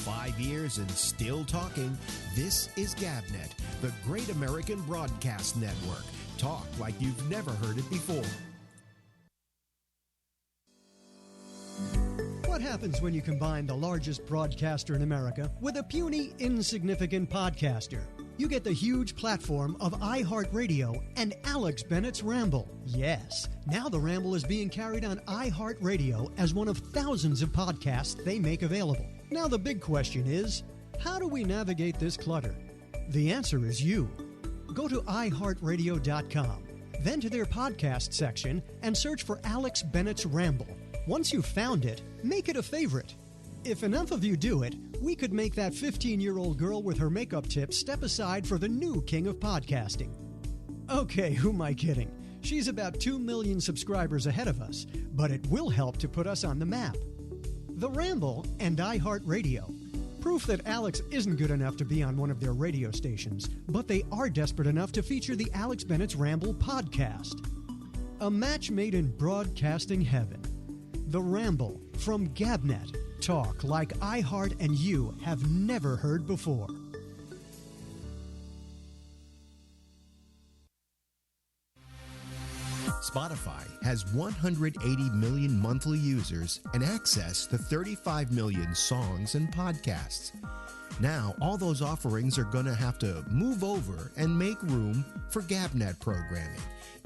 5 years and still talking. This is GabNet, the Great American Broadcast Network. Talk like you've never heard it before. What happens when you combine the largest broadcaster in America with a puny, insignificant podcaster? You get the huge platform of iHeartRadio and Alex Bennett's Ramble. Yes, now the Ramble is being carried on iHeartRadio as one of thousands of podcasts they make available. Now the big question is, how do we navigate this clutter? The answer is you. Go to iHeartRadio.com, then to their podcast section and search for Alex Bennett's Ramble. Once you've found it, make it a favorite. If enough of you do it, we could make that 15-year-old girl with her makeup tips step aside for the new king of podcasting. Okay, who am I kidding? She's about 2 million subscribers ahead of us, but it will help to put us on the map. The Ramble and iHeartRadio. Proof that Alex isn't good enough to be on one of their radio stations, but they are desperate enough to feature the Alex Bennett's Ramble podcast. A match made in broadcasting heaven. The Ramble from GabNet. Talk like iHeart and you have never heard before. Spotify has 180 million monthly users and access to 35 million songs and podcasts. Now, all those offerings are going to have to move over and make room for GabNet programming.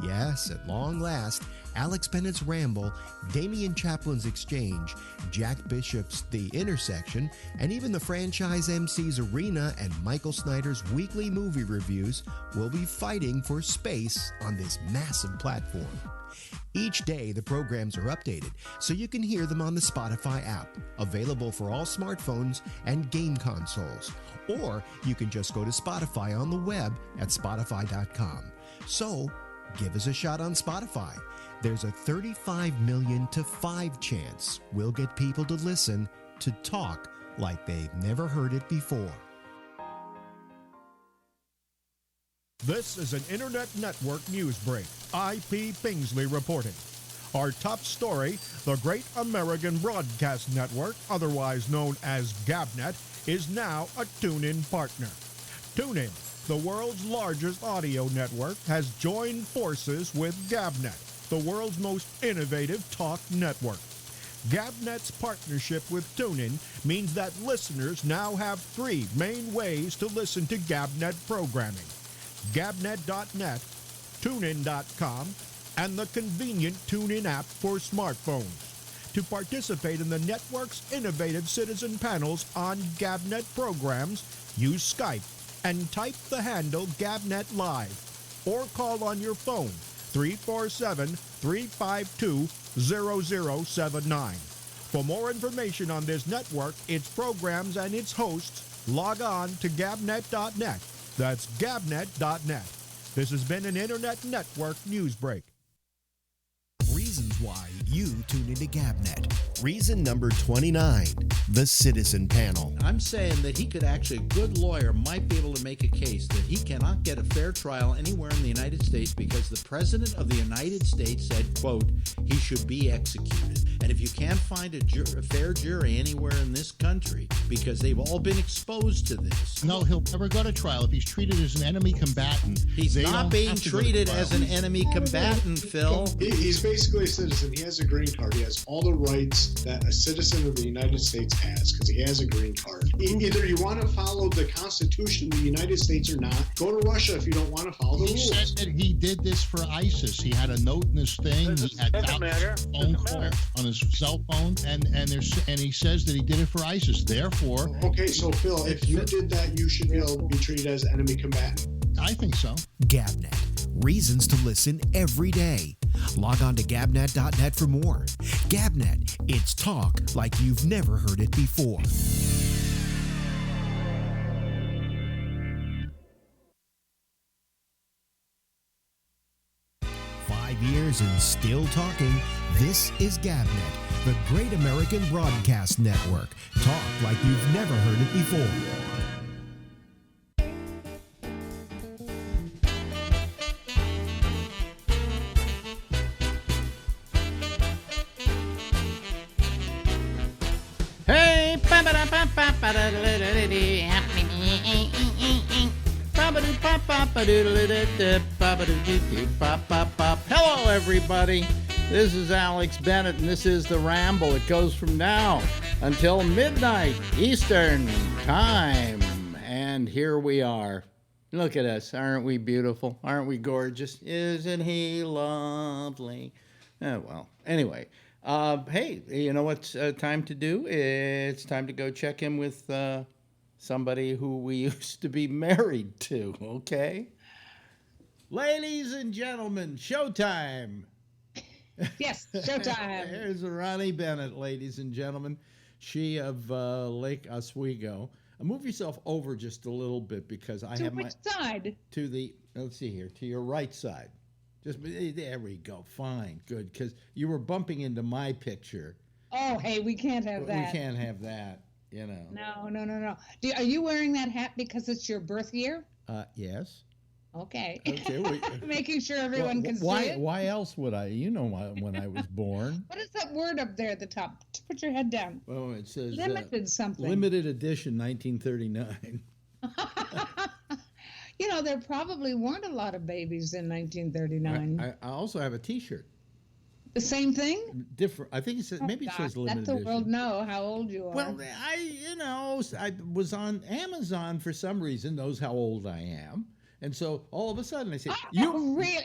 Yes, at long last, Alex Bennett's Ramble, Damian Chaplin's Exchange, Jack Bishop's The Intersection, and even the franchise MC's Arena and Michael Snyder's weekly movie reviews will be fighting for space on this massive platform. Each day, the programs are updated, so you can hear them on the Spotify app, available for all smartphones and game consoles. Or you can just go to Spotify on the web at spotify.com. So, give us a shot on Spotify. There's a 35 million to 5 chance we'll get people to listen to talk like they've never heard it before. This is an Internet Network news break. IP Pingsley reporting. Our top story, the Great American Broadcast Network, otherwise known as GabNet, is now a TuneIn partner. TuneIn, the world's largest audio network, has joined forces with GabNet, the world's most innovative talk network. GabNet's partnership with TuneIn means that listeners now have 3 main ways to listen to GabNet programming: Gabnet.net, TuneIn.com, and the convenient TuneIn app for smartphones. To participate in the network's innovative citizen panels on GabNet programs, use Skype and type the handle GabNet Live, or call on your phone 347-352-0079. For more information on this network, its programs, and its hosts, log on to Gabnet.net. That's Gabnet.net. This has been an Internet Network news break. Reasons why you tune into GabNet. Reason number 29, the Citizen Panel. I'm saying that he could actually, a good lawyer might be able to make a case that he cannot get a fair trial anywhere in the United States because the President of the United States said, quote, he should be executed. And if you can't find a fair jury anywhere in this country because they've all been exposed to this. No, he'll never go to trial if he's treated as an enemy combatant. He's not being treated as an enemy combatant, Phil. He's basically a citizen. He has a green card. He has all the rights that a citizen of the United States has because he has a green card. Either you want to follow the Constitution of the United States or not. Go to Russia if you don't want to follow the rules. He said that he did this for ISIS. He had a note in his thing. He had phone calls on his cell phone, and he says that he did it for ISIS. Therefore, okay, so Phil, if you did that, you should be able to be treated as an enemy combatant. I think so. GabNet. Reasons to listen every day. Log on to Gabnet.net for more. GabNet. It's talk like you've never heard it before. Years and still talking. This is GabNet, the Great American Broadcast Network. Talk like you've never heard it before. Hey, Hello, everybody. This is Alex Bennett, and this is the Ramble. It goes from now until midnight Eastern Time. And here we are. Look at us. Aren't we beautiful? Aren't we gorgeous? Isn't he lovely? Well, anyway. Hey, you know what's time to do? It's time to go check in with somebody who we used to be married to, okay? Ladies and gentlemen, showtime. Yes, showtime. There's Ronnie Bennett, ladies and gentlemen. She of Lake Oswego. Move yourself over just a little bit because I have which side? To the, let's see here, to your right side. Just there we go. Fine, good, because you were bumping into my picture. Oh, hey, we can't have that. We can't have that, you know. No. Are you wearing that hat because it's your birth year? Yes. Okay. Okay. Making sure everyone can see it. Why else would I? You know when I was born. What is that word up there at the top? Put your head down. Oh, it says limited something. Limited edition, 1939. You know, there probably weren't a lot of babies in 1939. I also have a T-shirt. The same thing? Different. I think it says maybe it says limited edition. Let the world know how old you are. Well, I was on Amazon for some reason. Knows how old I am, and so all of a sudden I said,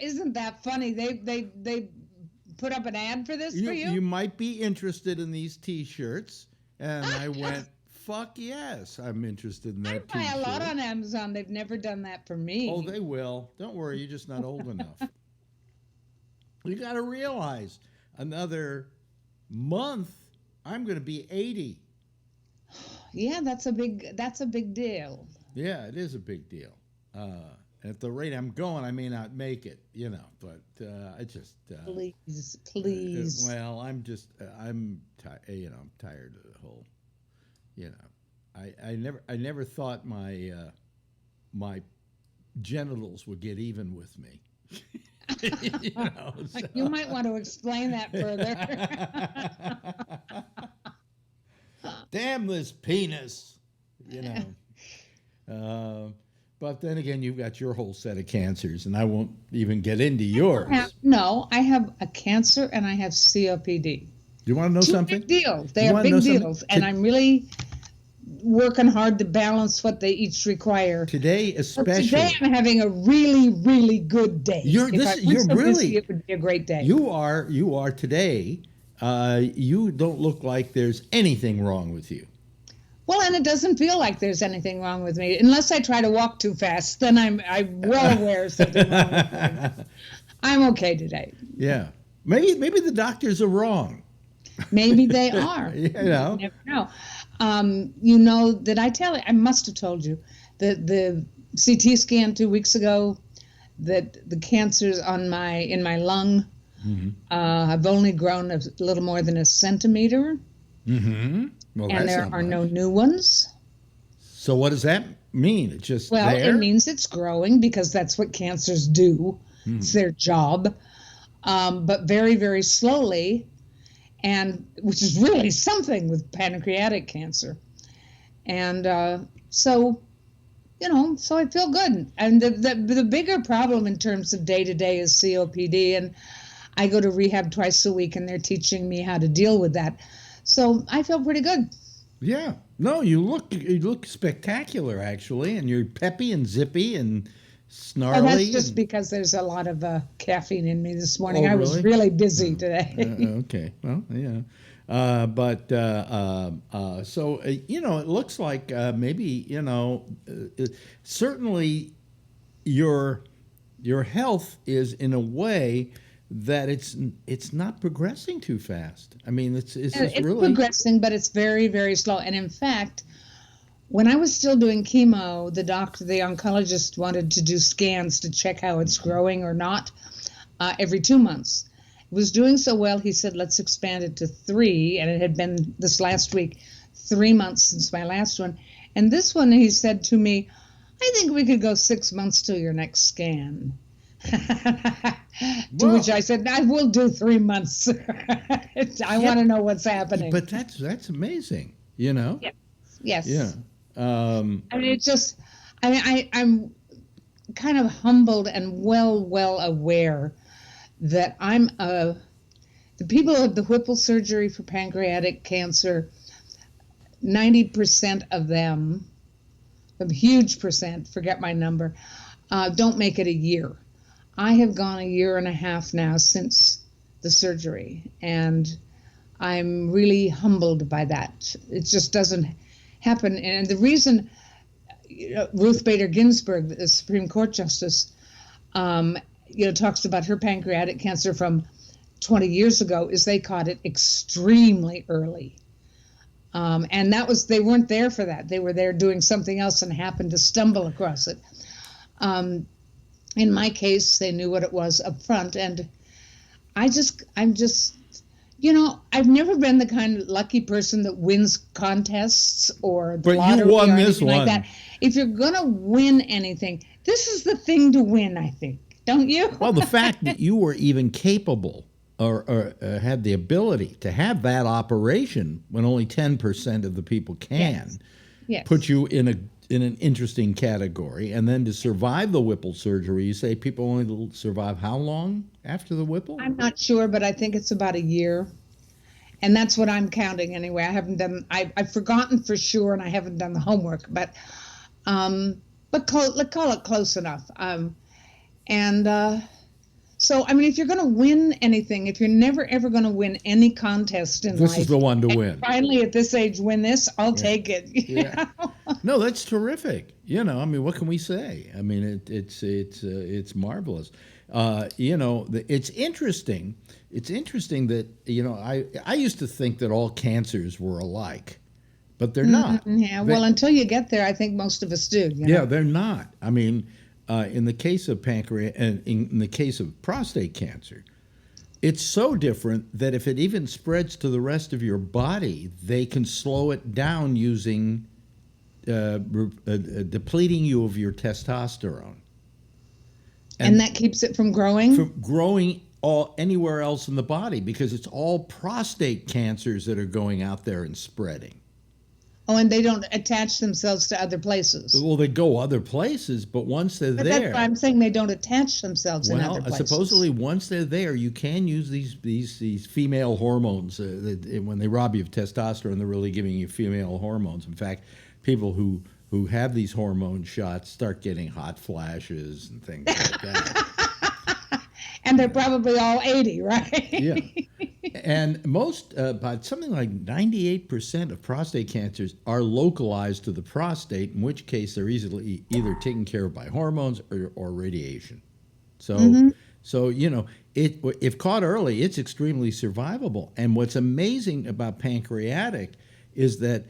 Isn't that funny? They put up an ad for this for you? You might be interested in these T-shirts, and I went. Fuck yes, I'm interested in that T-shirt. I buy a lot on Amazon. They've never done that for me. Oh, they will. Don't worry, you're just not old enough. You got to realize, another month, I'm going to be 80. Yeah, that's a big deal. Yeah, it is a big deal. At the rate I'm going, I may not make it, but I just... Please. Well, I'm tired of the whole... I never thought my my genitals would get even with me. You might want to explain that further. Damn this penis, But then again, you've got your whole set of cancers, and I won't even get into yours. I have a cancer and I have COPD. Do you want to know something? Big deals. They are big deals, and I'm really working hard to balance what they each require. Today, especially. Today, I'm having a really, really good day. Busy, it would be a great day. You are today. You don't look like there's anything wrong with you. Well, and it doesn't feel like there's anything wrong with me unless I try to walk too fast. Then I'm well aware of something wrong with me. I'm okay today. Yeah, maybe the doctors are wrong. Maybe they are. You never know. Did I tell you? I must have told you that the CT scan 2 weeks ago, that the cancers in my lung have only grown a little more than a centimeter. Mm-hmm. Well, and there are no new ones. So what does that mean? It's just it means it's growing because that's what cancers do. Mm. It's their job, but very, very slowly. And which is really something with pancreatic cancer. And so I feel good. And the bigger problem in terms of day-to-day is COPD. And I go to rehab twice a week, and they're teaching me how to deal with that. So I feel pretty good. Yeah. No, you look spectacular, actually. And you're peppy and zippy and snarly. Oh, that's just because there's a lot of caffeine in me this morning. Oh, I was really busy today. Okay. Well, yeah. So, it looks like maybe, certainly your health is in a way that it's not progressing too fast. I mean, it's really progressing, but it's very, very slow. And in fact, when I was still doing chemo, the oncologist wanted to do scans to check how it's growing or not every 2 months. It was doing so well, he said, let's expand it to 3. And it had been this last week, 3 months since my last one. And this one, he said to me, I think we could go 6 months till your next scan. To which I said, I will do 3 months. I want to know what's happening. But that's amazing, Yeah. Yes. Yeah. I mean, it's just, I'm kind of humbled and well aware that the people of the Whipple surgery for pancreatic cancer, 90% of them, a huge percent, forget my number, don't make it a year. I have gone a year and a half now since the surgery, and I'm really humbled by that. It just doesn't happen. And the reason Ruth Bader Ginsburg, the Supreme Court Justice, talks about her pancreatic cancer from 20 years ago is they caught it extremely early. And they weren't there for that. They were there doing something else and happened to stumble across it. In my case, they knew what it was up front. And I'm just, I've never been the kind of lucky person that wins contests or the lottery you won or this anything one. like that. If you're going to win anything, this is the thing to win, I think. Don't you? Well, the fact that you were even capable or had the ability to have that operation when only 10% of the people can Yes. put you in an interesting category. And then to survive the Whipple surgery, you say people only survive how long after the Whipple? I'm not sure, but I think it's about a year. And that's what I'm counting anyway. I've forgotten for sure, and I haven't done the homework, but call it close enough. So, I mean, if you're going to win anything, if you're never, ever going to win any contest in life. This is the one to win. Finally, at this age, win this, I'll take it. Yeah. No, that's terrific. I mean, what can we say? I mean, it's marvelous. It's interesting. It's interesting that, I used to think that all cancers were alike, but they're not. Yeah, well, until you get there, I think most of us do. Yeah, they're not. I mean, in the case of pancreas and in the case of prostate cancer, it's so different that if it even spreads to the rest of your body, they can slow it down using depleting you of your testosterone. And that keeps it from growing? From growing anywhere else in the body, because it's all prostate cancers that are going out there and spreading. Oh, and they don't attach themselves to other places. Well, they go other places, but once they're there... That's why I'm saying they don't attach themselves in other places. Supposedly, once they're there, you can use these female hormones. When they rob you of testosterone, they're really giving you female hormones. In fact, people who have these hormone shots start getting hot flashes and things like that. And they're probably all 80, right? Yeah. And most, about something like 98% of prostate cancers are localized to the prostate, in which case they're easily either taken care of by hormones or radiation. So, if caught early, it's extremely survivable. And what's amazing about pancreatic is that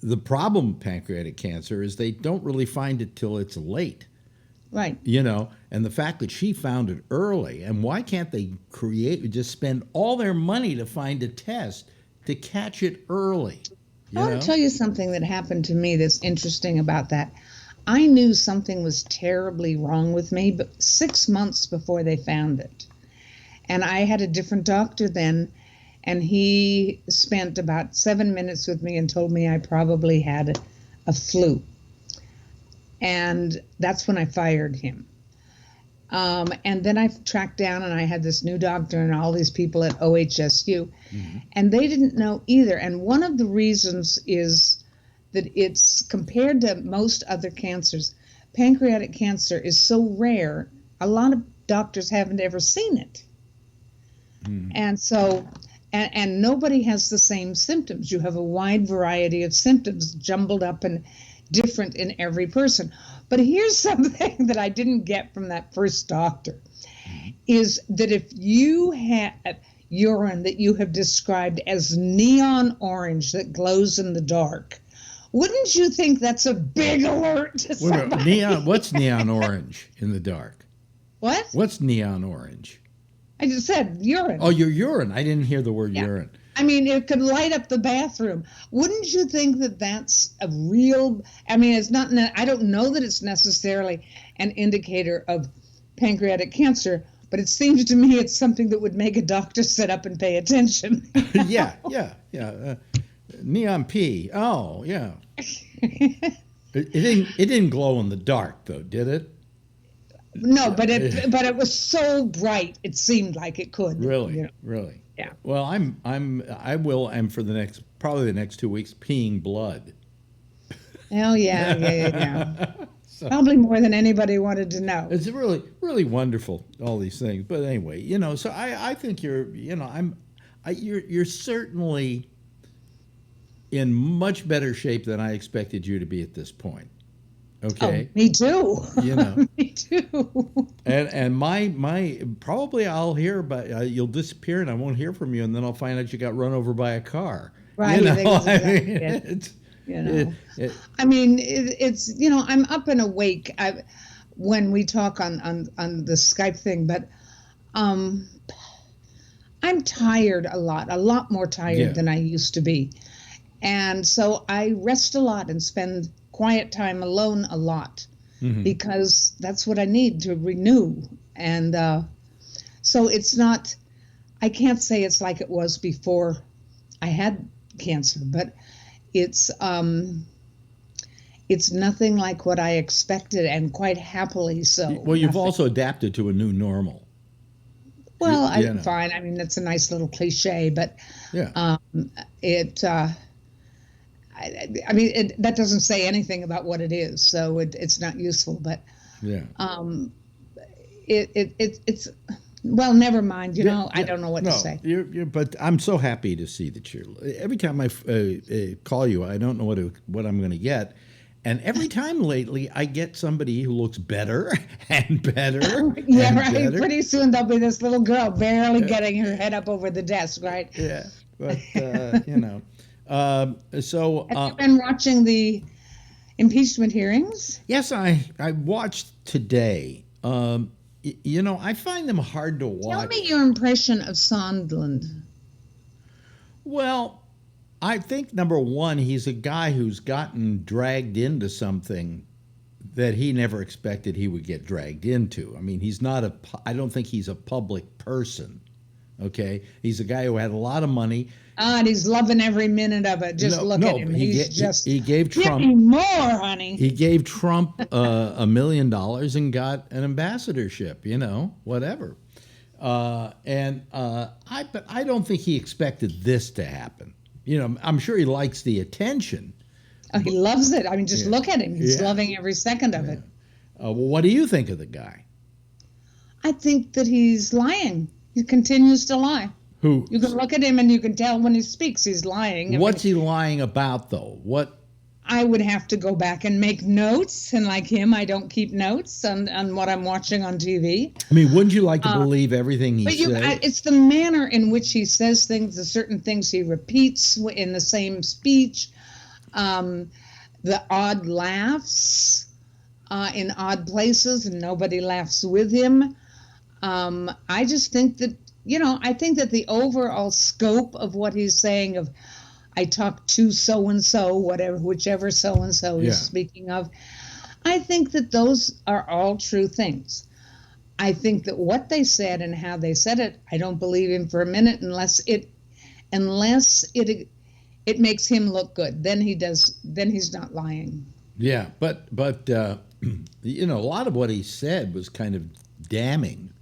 the problem with pancreatic cancer is they don't really find it till it's late. Right. And the fact that she found it early, and why can't they just spend all their money to find a test to catch it early? I want to tell you something that happened to me that's interesting about that. I knew something was terribly wrong with me, but 6 months before they found it. And I had a different doctor then, and he spent about 7 minutes with me and told me I probably had a flu. And that's when I fired him. And then I tracked down and I had this new doctor and all these people at OHSU. Mm-hmm. And they didn't know either. And one of the reasons is that it's compared to most other cancers, pancreatic cancer is so rare, a lot of doctors haven't ever seen it. Mm-hmm. And so, and nobody has the same symptoms. You have a wide variety of symptoms jumbled up and different in every person. But here's something that I didn't get from that first doctor, is that if you have urine that you have described as neon orange that glows in the dark, wouldn't you think that's a big alert to somebody? What's neon orange in the dark? What? What's neon orange? I just said urine. Oh, your urine. I didn't hear the word urine. I mean, it could light up the bathroom. Wouldn't you think that that's a real, I mean, it's not, I don't know that it's necessarily an indicator of pancreatic cancer, but it seems to me it's something that would make a doctor sit up and pay attention. Yeah. Neon P. Oh, yeah. It didn't glow in the dark though, did it? No, but it was so bright it seemed like it could. Really, really. Yeah. Well, I will for probably the next 2 weeks peeing blood. Oh yeah. So, probably more than anybody wanted to know. It's really, really wonderful, all these things. But anyway, so I think you're certainly in much better shape than I expected you to be at this point. Okay. Oh, me too. Me too. And my probably I'll hear about you'll disappear and I won't hear from you, and then I'll find out you got run over by a car. Right. I mean, it's I'm up and awake when we talk on the Skype thing, but I'm tired a lot more tired than I used to be, and so I rest a lot and spend quiet time alone a lot because that's what I need to renew. And so it's not, I can't say it's like it was before I had cancer, but it's nothing like what I expected, and quite happily so. Well, you've also adapted to a new normal. Well, I'm fine. I mean, that's a nice little cliche, but that doesn't say anything about what it is, so it's not useful. But it's well, never mind. I don't know what to say. But I'm so happy to see that you're. Every time I call you, I don't know what I'm going to get, and every time lately, I get somebody who looks better and better. Yeah, right. Better. Pretty soon there'll be this little girl barely getting her head up over the desk, right? Yeah, but So have you been watching the impeachment hearings? Yes, I watched today. I find them hard to watch. Tell me your impression of Sondland. Well, I think number one, he's a guy who's gotten dragged into something that he never expected he would get dragged into. I mean, I don't think he's a public person. Okay, he's a guy who had a lot of money. And he's loving every minute of it. Look at him. He gave Trump give me more, honey. He gave Trump $1 million and got an ambassadorship. Whatever. But I don't think he expected this to happen. I'm sure he likes the attention. Oh, he loves it. I mean, just look at him. He's loving every second of it. Well, what do you think of the guy? I think that he's lying. He continues to lie. Who? You can look at him and you can tell when he speaks he's lying. What's he lying about, though? What? I would have to go back and make notes, and like him, I don't keep notes on what I'm watching on TV. I mean, wouldn't you like to believe everything he says? It's the manner in which he says things, the certain things he repeats in the same speech, the odd laughs in odd places, and nobody laughs with him. I just think that, I think that the overall scope of what he's saying of, I talked to so-and-so, whichever so-and-so he's speaking of, I think that those are all true things. I think that what they said and how they said it, I don't believe him for a minute unless it makes him look good. Then he's not lying. Yeah, but a lot of what he said was kind of damning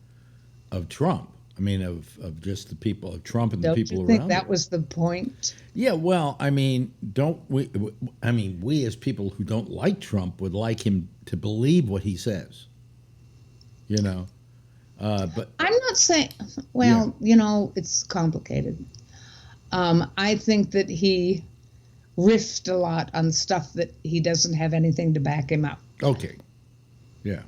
of Trump. I mean, of just the people of Trump and the people around. Don't you think that was the point? Yeah, well, I mean, we as people who don't like Trump would like him to believe what he says. But I'm not saying. Well, it's complicated. I think that he riffed a lot on stuff that he doesn't have anything to back him up. Okay. Yeah.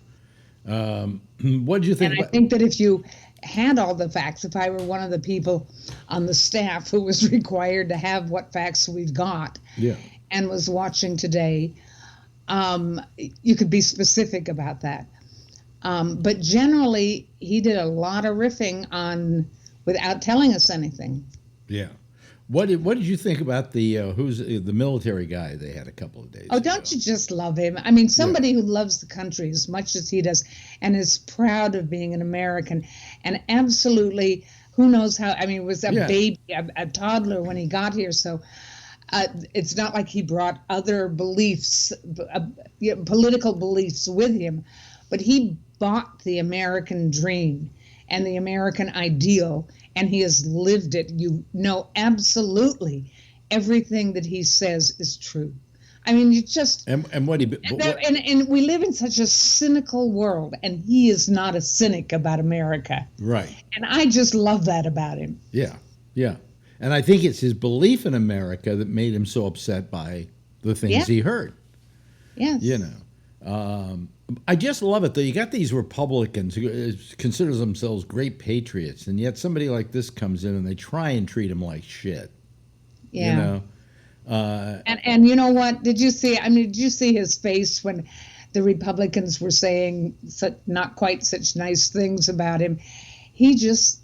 What do you think? And I think that if you had all the facts, if I were one of the people on the staff who was required to have what facts we've got and was watching today, you could be specific about that. But generally, he did a lot of riffing on without telling us anything. Yeah. What did you think about who's the military guy they had a couple of days ago? Don't you just love him? I mean, somebody who loves the country as much as he does and is proud of being an American and absolutely, who knows how, I mean, was a baby, a toddler when he got here. So It's not like he brought other beliefs, political beliefs with him, but he bought the American dream and the American ideal, and he has lived it. You know, absolutely everything that he says is true. I mean, you just and we live in such a cynical world, and he is not a cynic about America, right? And I just love that about him. Yeah, yeah, and I think it's his belief in America that made him so upset by the things he heard. Yes, you know, I just love it though. You got these Republicans who consider themselves great patriots, and yet somebody like this comes in and they try and treat him like shit. Yeah. You know. And you know what? Did you see? I mean, did you see his face when the Republicans were saying not quite such nice things about him? You just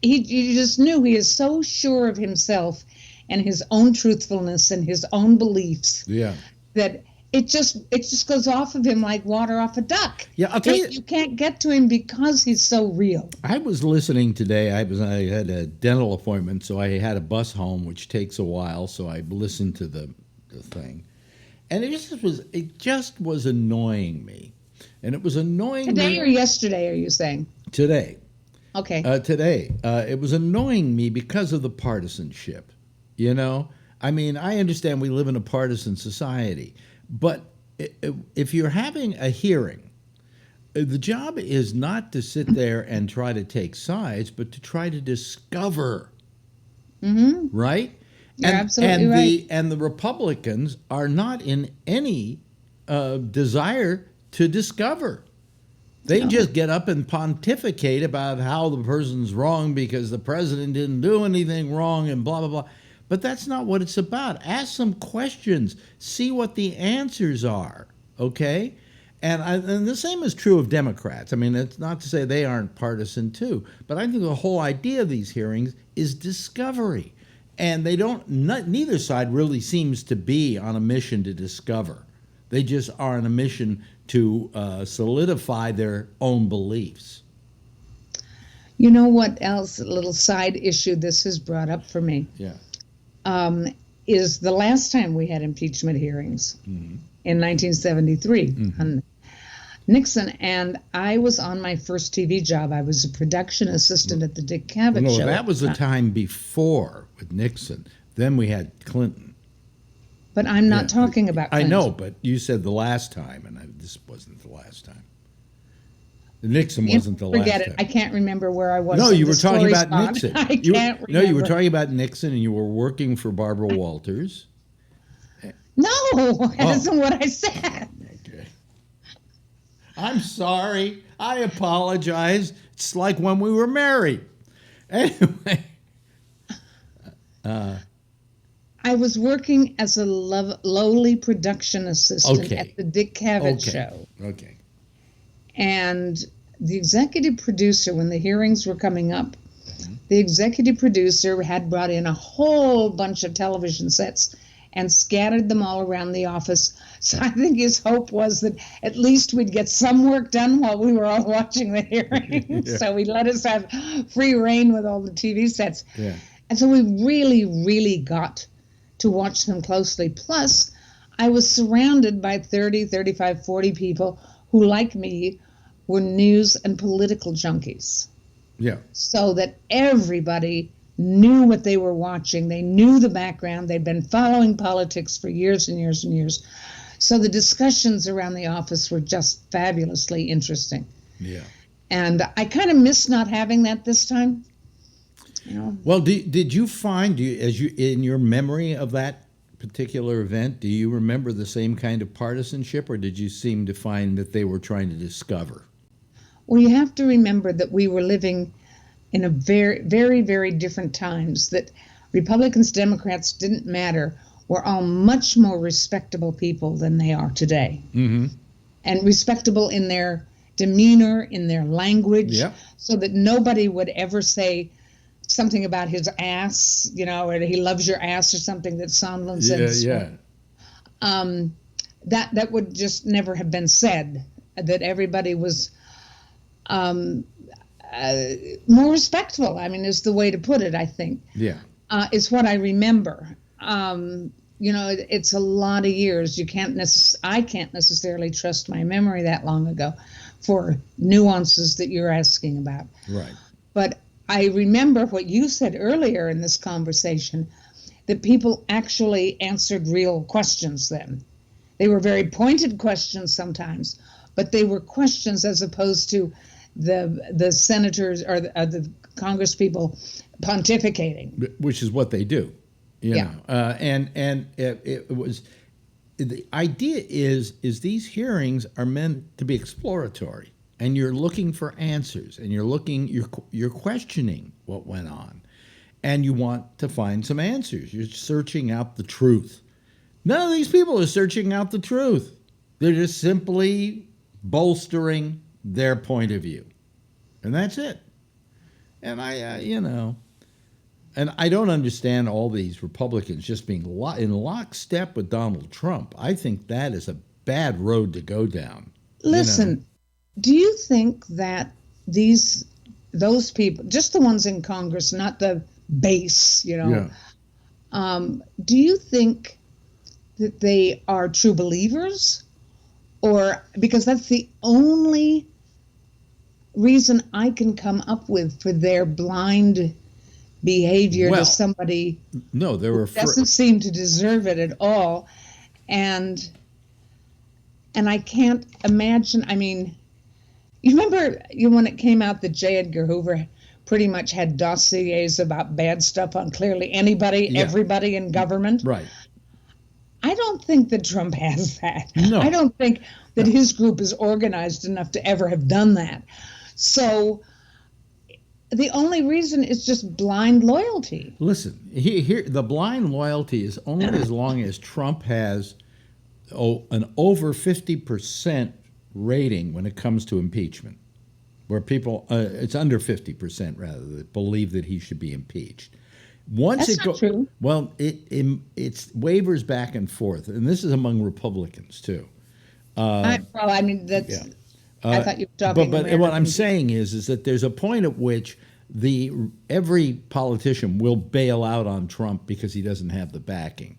knew he is so sure of himself and his own truthfulness and his own beliefs. Yeah. That it just goes off of him like water off a duck. Yeah, I'll tell you. You can't get to him because he's so real. I was listening today. I had a dental appointment, so I had a bus home, which takes a while. So I listened to the thing, and it just was annoying me, and it was annoying today or yesterday. Are you saying today? Okay. Today, it was annoying me because of the partisanship. You know, I mean, I understand we live in a partisan society. But if you're having a hearing, the job is not to sit there and try to take sides, but to try to discover. Mm-hmm. Right? You're absolutely right. And the Republicans are not in any desire to discover. They just get up and pontificate about how the person's wrong because the president didn't do anything wrong and blah, blah, blah. But that's not what it's about. Ask some questions. See what the answers are, okay? And the same is true of Democrats. I mean, it's not to say they aren't partisan too, but I think the whole idea of these hearings is discovery. And neither side really seems to be on a mission to discover. They just are on a mission to solidify their own beliefs. You know what else, a little side issue this has brought up for me? Yeah. Is the last time we had impeachment hearings in 1973 on Nixon, and I was on my first TV job. I was a production assistant at the Dick Cavett show. No, that was the time before with Nixon. Then we had Clinton. But I'm not talking about Clinton. I know, but you said the last time, and this wasn't the last time. Nixon wasn't the last time. Forget it. I can't remember where I was. No, you were talking about Nixon. I can't remember. No, you were talking about Nixon, and you were working for Barbara Walters. No, that isn't what I said. Okay. I'm sorry. I apologize. It's like when we were married. Anyway. I was working as a lowly production assistant at the Dick Cavett show. Okay. And the executive producer, when the hearings were coming up, the executive producer had brought in a whole bunch of television sets and scattered them all around the office. So I think his hope was that at least we'd get some work done while we were all watching the hearings. Yeah. So he let us have free reign with all the TV sets. Yeah. And so we really, really got to watch them closely. Plus, I was surrounded by 30, 35, 40 people who, like me, were news and political junkies. Yeah. So that everybody knew what they were watching. They knew the background. They'd been following politics for years and years and years. So the discussions around the office were just fabulously interesting. Yeah. And I kind of miss not having that this time. You know? Well, did you find, in your memory of that particular event, do you remember the same kind of partisanship, or did you seem to find that they were trying to discover? Well, you have to remember that we were living in a very, very, very different times, that Republicans, Democrats didn't matter. We're all much more respectable people than they are today. Mm-hmm. And respectable in their demeanor, in their language, so that nobody would ever say something about his ass, you know, or he loves your ass or something that Sondland said. Yeah. That would just never have been said, that everybody was more respectful, I mean, is the way to put it, I think. Yeah. Is what I remember. It's a lot of years. I can't necessarily trust my memory that long ago for nuances that you're asking about. Right. But I remember what you said earlier in this conversation, that people actually answered real questions then. They were very pointed questions sometimes, but they were questions as opposed to the senators or the Congress people pontificating. Which is what they do. You Yeah. know. And it was, the idea is these hearings are meant to be exploratory, and you're looking for answers, and you're questioning what went on, and you want to find some answers. You're searching out the truth. None of these people are searching out the truth. They're just simply bolstering their point of view, and that's it. And and I don't understand all these Republicans just being in lockstep with Donald Trump. I think that is a bad road to go down. Listen, do you think that those people, just the ones in Congress, not the base, do you think that they are true believers? Or because that's the only reason I can come up with for their blind behavior to somebody who doesn't seem to deserve it at all. And I can't imagine, you remember when it came out that J. Edgar Hoover pretty much had dossiers about bad stuff on clearly anybody, everybody in government? Right. I don't think that Trump has that. No. I don't think that his group is organized enough to ever have done that. So the only reason is just blind loyalty. Listen, here the blind loyalty is only as long as Trump has an over 50% rating when it comes to impeachment, where people, it's under 50% rather, that believe that he should be impeached. Once That's not true. Well, it's wavers back and forth, and this is among Republicans too. I thought you were talking. But what I'm saying is that there's a point at which every politician will bail out on Trump because he doesn't have the backing.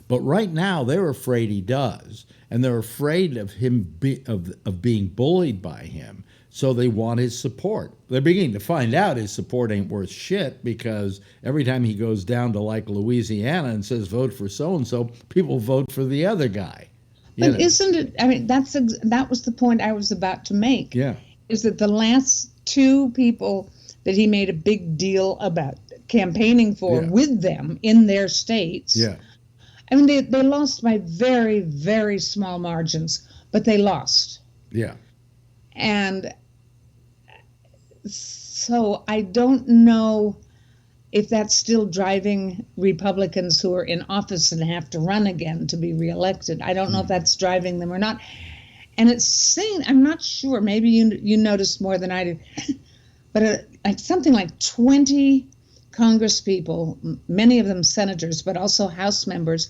But right now they're afraid he does, and they're afraid of him of being bullied by him. So they want his support. They're beginning to find out his support ain't worth shit, because every time he goes down to like Louisiana and says vote for so and so, people vote for the other guy. But isn't it? That was the point I was about to make. Yeah, is that the last two people that he made a big deal about campaigning for with them in their states. Yeah. They lost by very, very small margins, but they lost. Yeah. And so I don't know if that's still driving Republicans who are in office and have to run again to be reelected. I don't know if that's driving them or not. And it's saying, I'm not sure, maybe you noticed more than I did, but something like 20 Congress people, many of them senators, but also House members,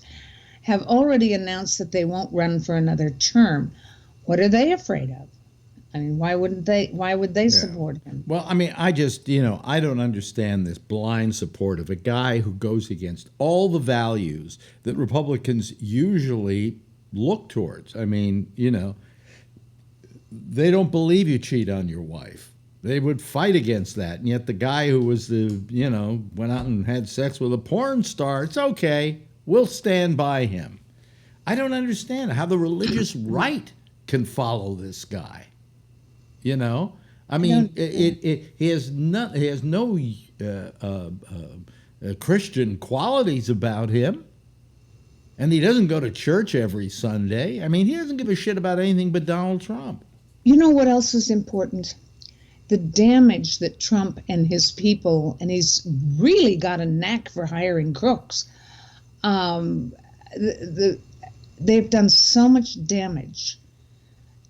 have already announced that they won't run for another term. What are they afraid of? Why would they support him? Well, I just, I don't understand this blind support of a guy who goes against all the values that Republicans usually look towards. They don't believe you cheat on your wife. They would fight against that. And yet the guy who was went out and had sex with a porn star, it's okay. We'll stand by him. I don't understand how the religious right can follow this guy. He has no Christian qualities about him, and he doesn't go to church every Sunday. He doesn't give a shit about anything but Donald Trump. You know what else is important? The damage that Trump and his people, and he's really got a knack for hiring crooks. They've done so much damage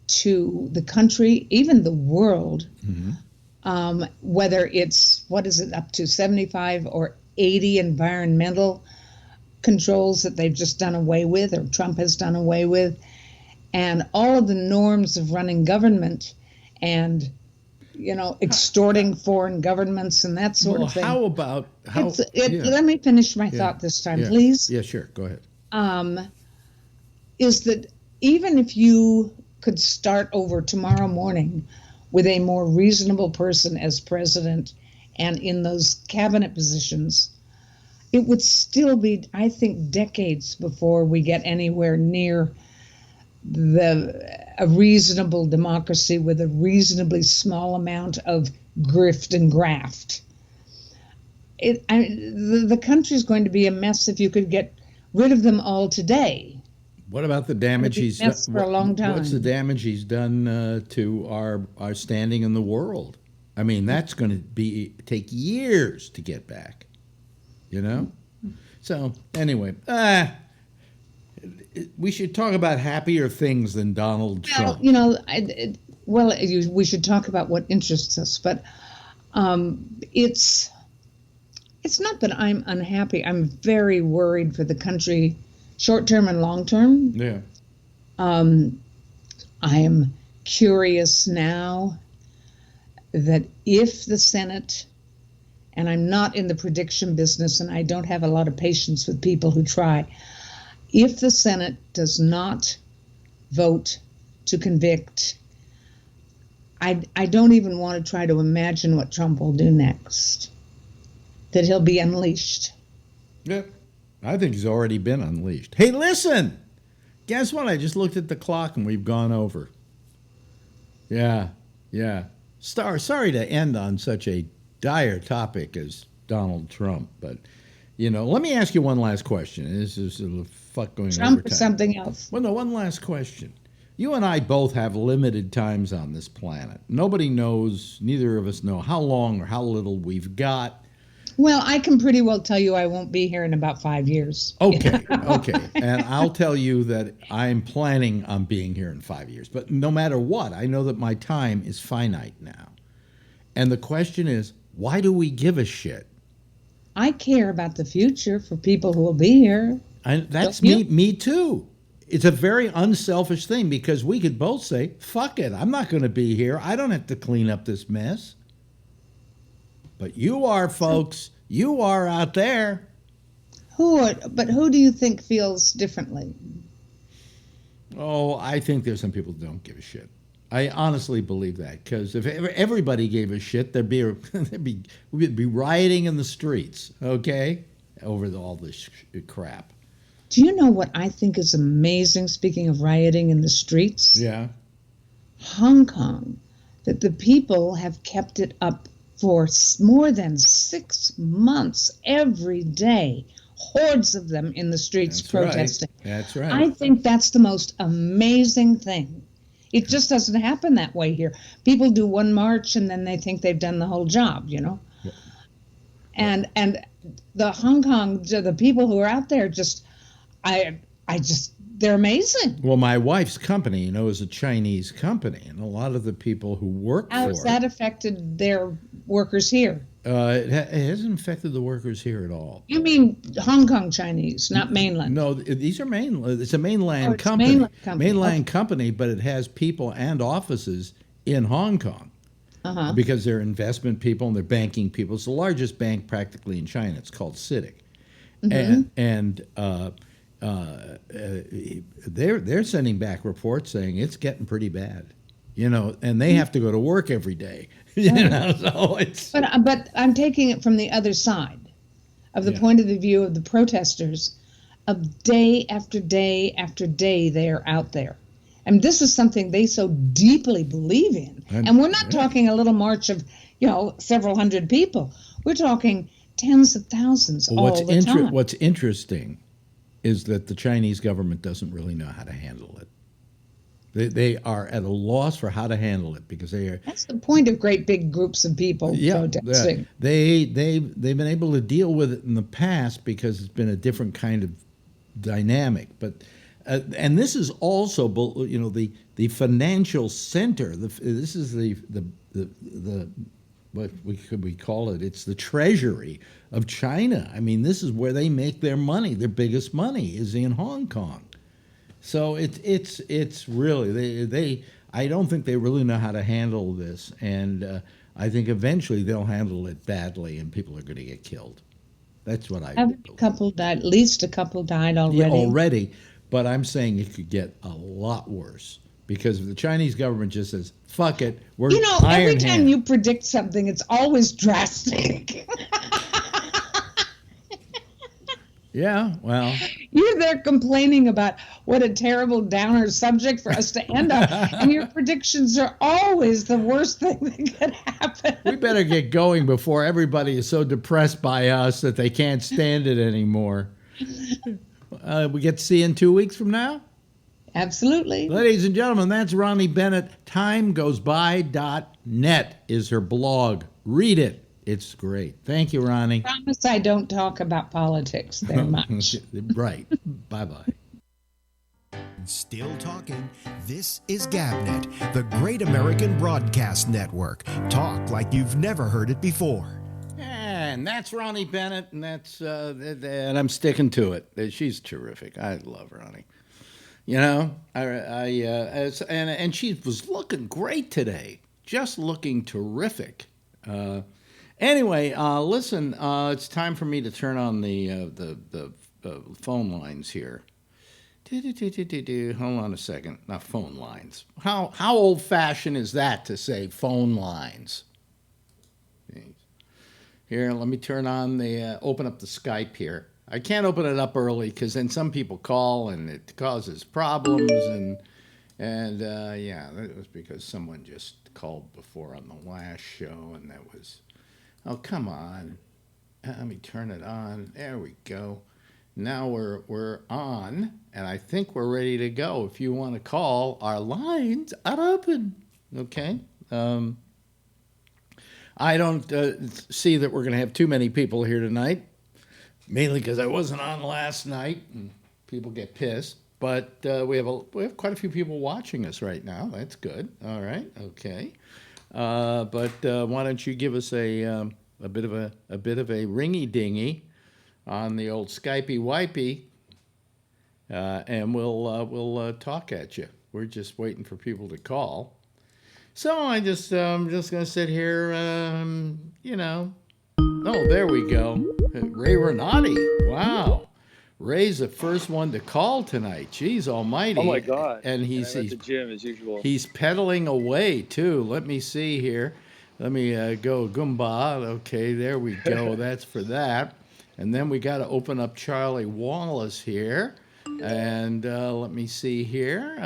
to the country, even the world, whether it's, up to 75 or 80 environmental controls that they've just done away with, or Trump has done away with, and all of the norms of running government, and extorting foreign governments and that sort of thing. How about Let me finish my thought this time, please. Yeah, sure. Go ahead. Is that even if you could start over tomorrow morning with a more reasonable person as president and in those cabinet positions, it would still be, I think, decades before we get anywhere near a reasonable democracy with a reasonably small amount of grift and graft. The country is going to be a mess if you could get rid of them all today. What about the damage he's done for a long time? What's the damage he's done to our standing in the world? I mean, that's going to take years to get back. So anyway, we should talk about happier things than Donald Trump. We should talk about what interests us, but it's not that I'm unhappy. I'm very worried for the country, short term and long term. Yeah. I am curious now that if the Senate, and I'm not in the prediction business and I don't have a lot of patience with people who try, if the Senate does not vote to convict, I don't even want to try to imagine what Trump will do next, that he'll be unleashed. Yeah, I think he's already been unleashed. Hey, listen, guess what? I just looked at the clock and we've gone over. Yeah. Sorry to end on such a dire topic as Donald Trump, but, let me ask you one last question. This is a fuck going Trump over or something else. Well, no, one last question. You and I both have limited times on this planet. Nobody knows, neither of us know how long or how little we've got. Well, I can pretty well tell you I won't be here in about 5 years. Okay. And I'll tell you that I'm planning on being here in 5 years. But no matter what, I know that my time is finite now. And the question is, why do we give a shit? I care about the future for people who will be here. That's me too. It's a very unselfish thing because we could both say, fuck it, I'm not going to be here. I don't have to clean up this mess. But you are, folks. You are out there. But who do you think feels differently? Oh, I think there's some people who don't give a shit. I honestly believe that because if everybody gave a shit, we'd be rioting in the streets, okay, over all this crap. Do you know what I think is amazing, speaking of rioting in the streets? Yeah. Hong Kong, that the people have kept it up for more than 6 months every day. Hordes of them in the streets protesting. Right. That's right. I think that's the most amazing thing. It just doesn't happen that way here. People do one march and then they think they've done the whole job, Yeah. And the Hong Kong, the people who are out there they're amazing. Well, my wife's company, is a Chinese company, and a lot of the people who work for it. How has that affected their workers here? It hasn't affected the workers here at all. You mean Hong Kong Chinese, not mainland? No, these are mainland. It's a mainland company. Mainland company, but it has people and offices in Hong Kong because they're investment people and they're banking people. It's the largest bank practically in China. It's called CITIC, and they're sending back reports saying it's getting pretty bad, and they have to go to work every day, So it's. But I'm taking it from the other side, of the point of the view of the protesters, of day after day after day they are out there, and this is something they so deeply believe in. And we're not talking a little march of several hundred people. We're talking tens of thousands all the time. What's interesting is that the Chinese government doesn't really know how to handle it. They are at a loss for how to handle it because they are. That's the point of great big groups of people protesting. They've been able to deal with it in the past because it's been a different kind of dynamic. But and this is also the financial center. This is the what we call it? It's the treasury of China. I mean, this is where they make their money. Their biggest money is in Hong Kong. So it's really I don't think they really know how to handle this, and I think eventually they'll handle it badly, and people are going to get killed. That's what I Haven't a couple died? At least a couple died already. Yeah, already, but I'm saying it could get a lot worse because if the Chinese government just says, "Fuck it, we're every time you predict something, it's always drastic." Yeah, well, you're there complaining about what a terrible downer subject for us to end on, and your predictions are always the worst thing that could happen. We better get going before everybody is so depressed by us that they can't stand it anymore. We get to see you in 2 weeks from now? Absolutely. Ladies and gentlemen, that's Ronnie Bennett. TimeGoesBy.net is her blog. Read it. It's great. Thank you, Ronnie. I promise I don't talk about politics very much. Right. Bye-bye. Still talking. This is GabNet, the Great American Broadcast Network. Talk like you've never heard it before. And that's Ronnie Bennett, and that's and I'm sticking to it. She's terrific. I love Ronnie. You know, and she was looking great today, just looking terrific. Anyway, listen, it's time for me to turn on the phone lines here. Hold on a second. Not phone lines. How old-fashioned is that to say phone lines? Here, let me turn on open up the Skype here. I can't open it up early because then some people call and it causes problems and yeah, that was because someone just called before on the last show and that was. Oh, come on. Let me turn it on. There we go. Now we're on, and I think we're ready to go. If you want to call, our lines are open. Okay? I don't see that we're going to have too many people here tonight, mainly because I wasn't on last night, and people get pissed. But we have quite a few people watching us right now. That's good. All right. Okay. But why don't you give us a bit of a ringy dingy on the old Skypey wipey, and we'll talk at you. We're just waiting for people to call. So I'm just gonna sit here, you know. Oh, there we go. Ray Renati. Wow. Ray's the first one to call tonight. Jeez almighty. Oh, my God. And he's at the gym, as usual. He's pedaling away, too. Let me see here. Let me go Goomba. Okay, there we go. That's for that. And then we got to open up Charlie Wallace here. And let me see here.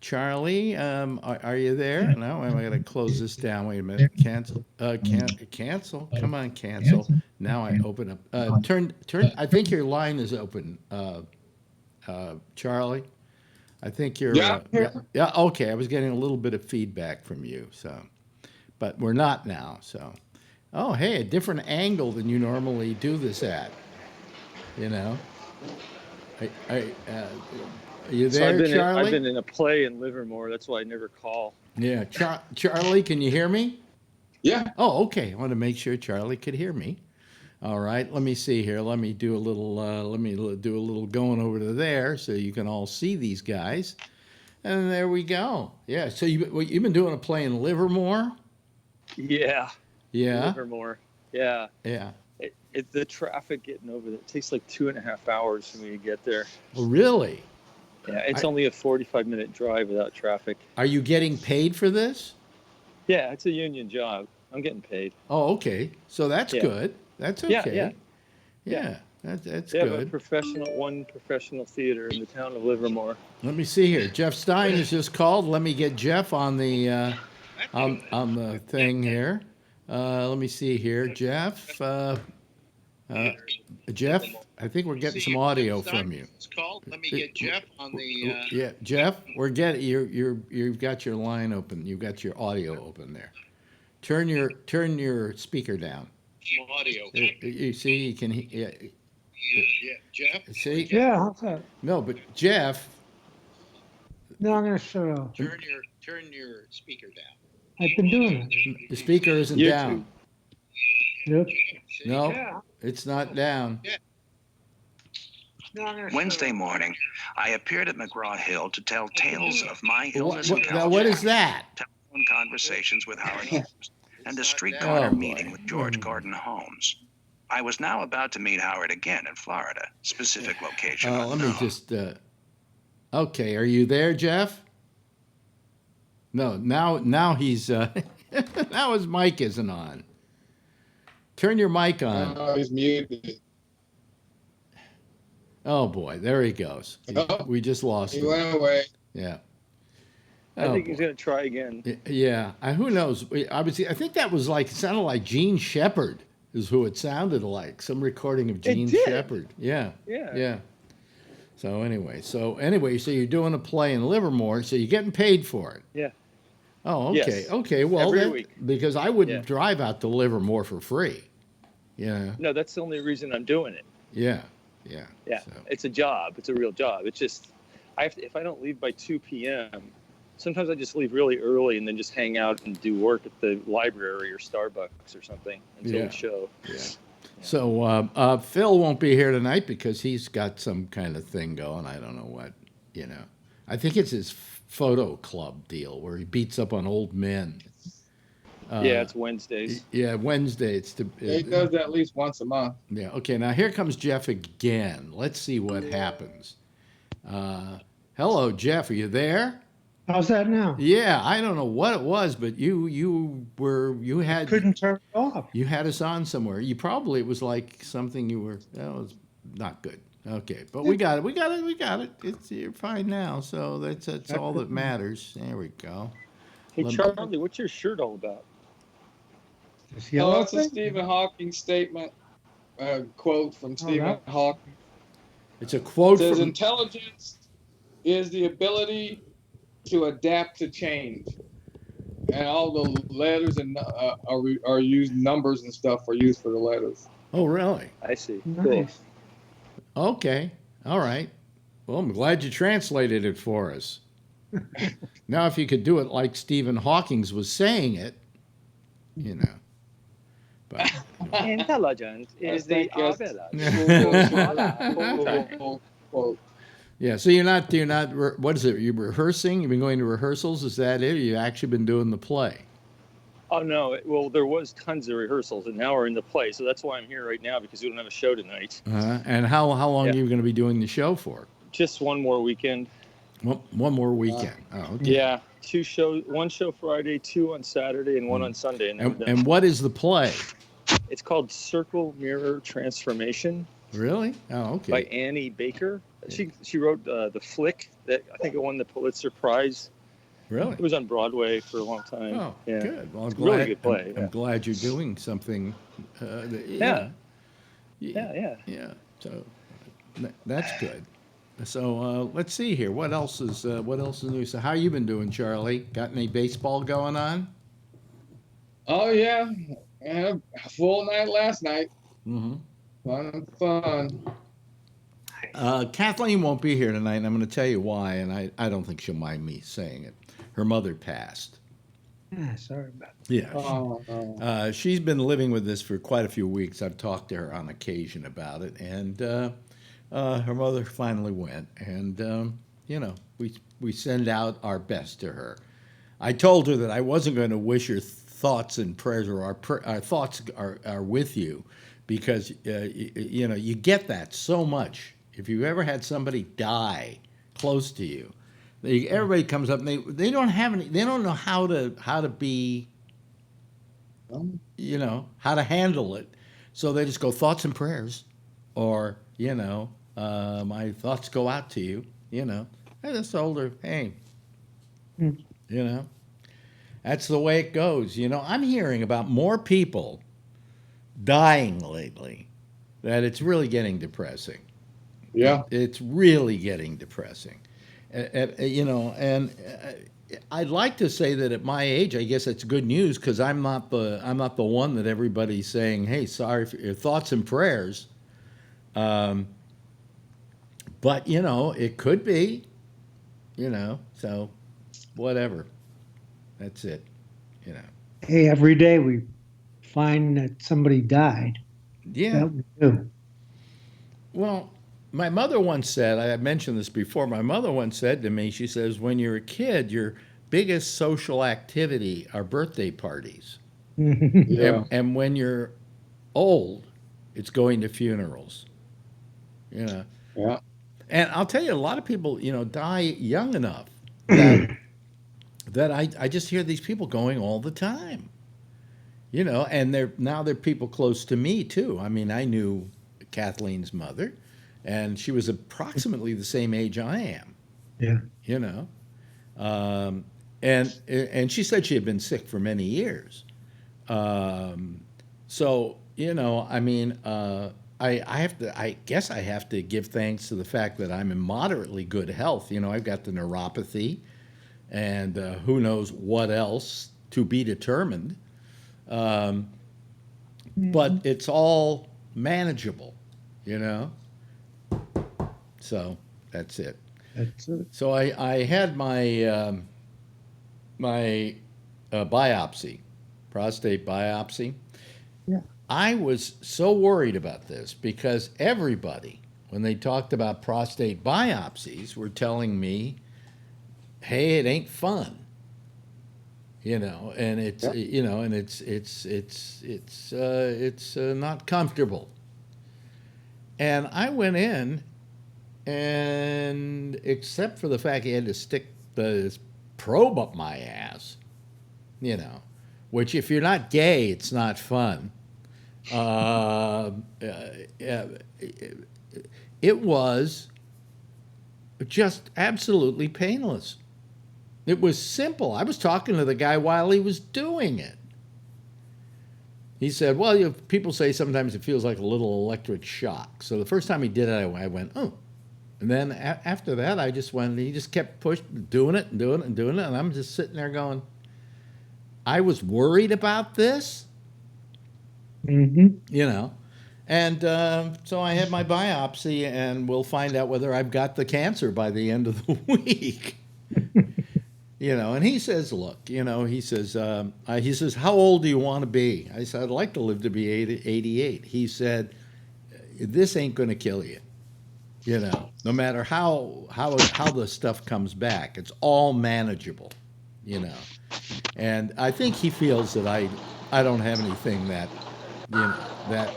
Charlie, are you there? No, I got to close this down. Wait a minute. Cancel. Cancel. Come on, cancel. Now I open up. Turn. I think your line is open, Charlie. I think you're. Yeah. Okay. I was getting a little bit of feedback from you, so, but we're not now. So, oh, hey, a different angle than you normally do this at. You know. Are you there, Charlie? I've been in a play in Livermore. That's why I never call. Yeah, Charlie, can you hear me? Yeah. Oh, okay. I want to make sure Charlie could hear me. All right. Let me see here. Let me do a little. Going over to there so you can all see these guys. And there we go. Yeah. So you've been doing a play in Livermore? Yeah. Yeah. Livermore. Yeah. Yeah. The traffic getting over there, it takes like 2.5 hours for me to get there. Oh, really? Yeah, it's only a 45-minute drive without traffic. Are you getting paid for this? Yeah, it's a union job. I'm getting paid. Oh, okay. So that's good. That's okay. Yeah. That's good. They have one professional theater in the town of Livermore. Let me see here. Jeff Stein has just called. Let me get Jeff on the on the thing here. Let me see here, Jeff. Jeff, I think we're getting some audio from you. It's called. Let me get Jeff on the. Yeah, Jeff, we're getting you've got your line open. You've got your audio open there. Turn your speaker down. Audio. You see, you can. Yeah, Jeff. See? Yeah, how's that? No, but Jeff. No, I'm gonna shut up. Turn your speaker down. I've been doing it. The speaker isn't down. Yep. No, it's not down. Wednesday morning, I appeared at McGraw-Hill to tell tales of my illness Now, what is that? telephone conversations with Howard Hughes, and a street corner meeting with George Gordon Holmes. I was now about to meet Howard again in Florida. Specific location Let unknown. me just. Okay, are you there, Jeff? No, now he's. Now his mic isn't on. Turn your mic on. Oh, he's muted. Oh boy, there he goes. We just lost him. He went away. Yeah. I think he's going to try again. Yeah. Who knows? I think that was like, it sounded like Gene Shepard is who it sounded like. Some recording of Gene Shepard. Yeah. Yeah. So anyway, so you're doing a play in Livermore, so you're getting paid for it. Yeah. Oh, okay. Yes. Okay. Well, Every week. Because I wouldn't drive out to Livermore for free. Yeah. No, that's the only reason I'm doing it. Yeah. So. It's a job. It's a real job. It's just, if I don't leave by 2 p.m., sometimes I just leave really early and then just hang out and do work at the library or Starbucks or something until the show. Yeah. So Phil won't be here tonight because he's got some kind of thing going. I don't know what, I think it's his photo club deal where he beats up on old men. It's Wednesdays. Yeah, Wednesday. He does that at least once a month. Yeah. Okay. Now here comes Jeff again. Let's see what happens. Hello, Jeff. Are you there? How's that now? Yeah. I don't know what it was, but you couldn't turn it off. You had us on somewhere. It was like something you were. That was not good. Okay, but we got it. You're fine now. So that's all that matters. There we go. Hey, Charlie, what's your shirt all about? It's a Stephen Hawking statement, quote from Stephen Hawking. It's a quote. It says, intelligence is the ability to adapt to change. And all the letters are used, numbers and stuff are used for the letters. Oh, really? I see. Nice. Cool. Okay. All right. Well, I'm glad you translated it for us. Now, if you could do it like Stephen Hawking's was saying it, But intelligence is the ability. Yeah. So you're not. What is it? You're rehearsing. You've been going to rehearsals. Is that it? Or you actually been doing the play? Oh no! Well, there was tons of rehearsals, and now we're in the play. So that's why I'm here right now, because we don't have a show tonight. And how long are you going to be doing the show for? Just one more weekend. One more weekend. Oh, okay. Yeah, 2 shows. 1 show Friday, 2 on Saturday, and 1 on Sunday. And what is the play? It's called Circle Mirror Transformation. Really? Oh, okay. By Annie Baker. She wrote The Flick that I think it won the Pulitzer Prize. Really? It was on Broadway for a long time. Oh, yeah. Good. Well, it's a really good play. I'm glad you're doing something. Yeah. So that's good. So let's see here. What else is new? So how you been doing, Charlie? Got any baseball going on? Oh yeah, I had a full night last night. Mm-hmm. Fun. Kathleen won't be here tonight, and I'm going to tell you why. And I don't think she'll mind me saying it. Her mother passed. Sorry about that. Yeah. She's been living with this for quite a few weeks. I've talked to her on occasion about it, and her mother finally went, and we send out our best to her. I told her that I wasn't going to wish her thoughts and prayers, or our thoughts are with you, because you get that so much. If you ever had somebody die close to you, everybody comes up and they don't know how to be, how to handle it, so they just go thoughts and prayers, or my thoughts go out to you. I just told her, hey, that's the way it goes. I'm hearing about more people dying lately that it's really getting depressing. Yeah, it's really getting depressing. And I'd like to say that at my age, I guess it's good news, because I'm not the one that everybody's saying, hey, sorry for your thoughts and prayers. But it could be, so whatever. That's it, Hey, every day we find that somebody died. Yeah. That we do. Well, my mother once said, I mentioned this before, my mother once said to me, she says, when you're a kid, your biggest social activity are birthday parties. Yeah. And when you're old, it's going to funerals. You know. Yeah. And I'll tell you, a lot of people, you know, die young enough that I just hear these people going all the time. You know, and they're people close to me too. I mean, I knew Kathleen's mother, and she was approximately the same age I am. Yeah. You know, and she said she had been sick for many years. So you know, I mean, I guess I have to give thanks to the fact that I'm in moderately good health. You know, I've got the neuropathy, and who knows what else to be determined. But it's all manageable, you know. So that's it. That's it. So I had my biopsy, prostate biopsy. Yeah. I was so worried about this because everybody, when they talked about prostate biopsies, were telling me, "Hey, it ain't fun." You know, and it's you know, and it's not comfortable. And I went in, and except for the fact he had to stick this probe up my ass, you know, which if you're not gay, it's not fun. It was just absolutely painless. It was simple. I was talking to the guy while he was doing it. He said, well, people say sometimes it feels like a little electric shock. So the first time he did it, I went, oh. And then after that, I just went, he just kept doing it and doing it and doing it. And I'm just sitting there going, I was worried about this, you know. And so I had my biopsy, and we'll find out whether I've got the cancer by the end of the week. You know, and he says, look, you know, he says, how old do you want to be? I said, I'd like to live to be 88. He said, this ain't going to kill you. You know, no matter how the stuff comes back, it's all manageable, you know. And I think he feels that I don't have anything that, you know, that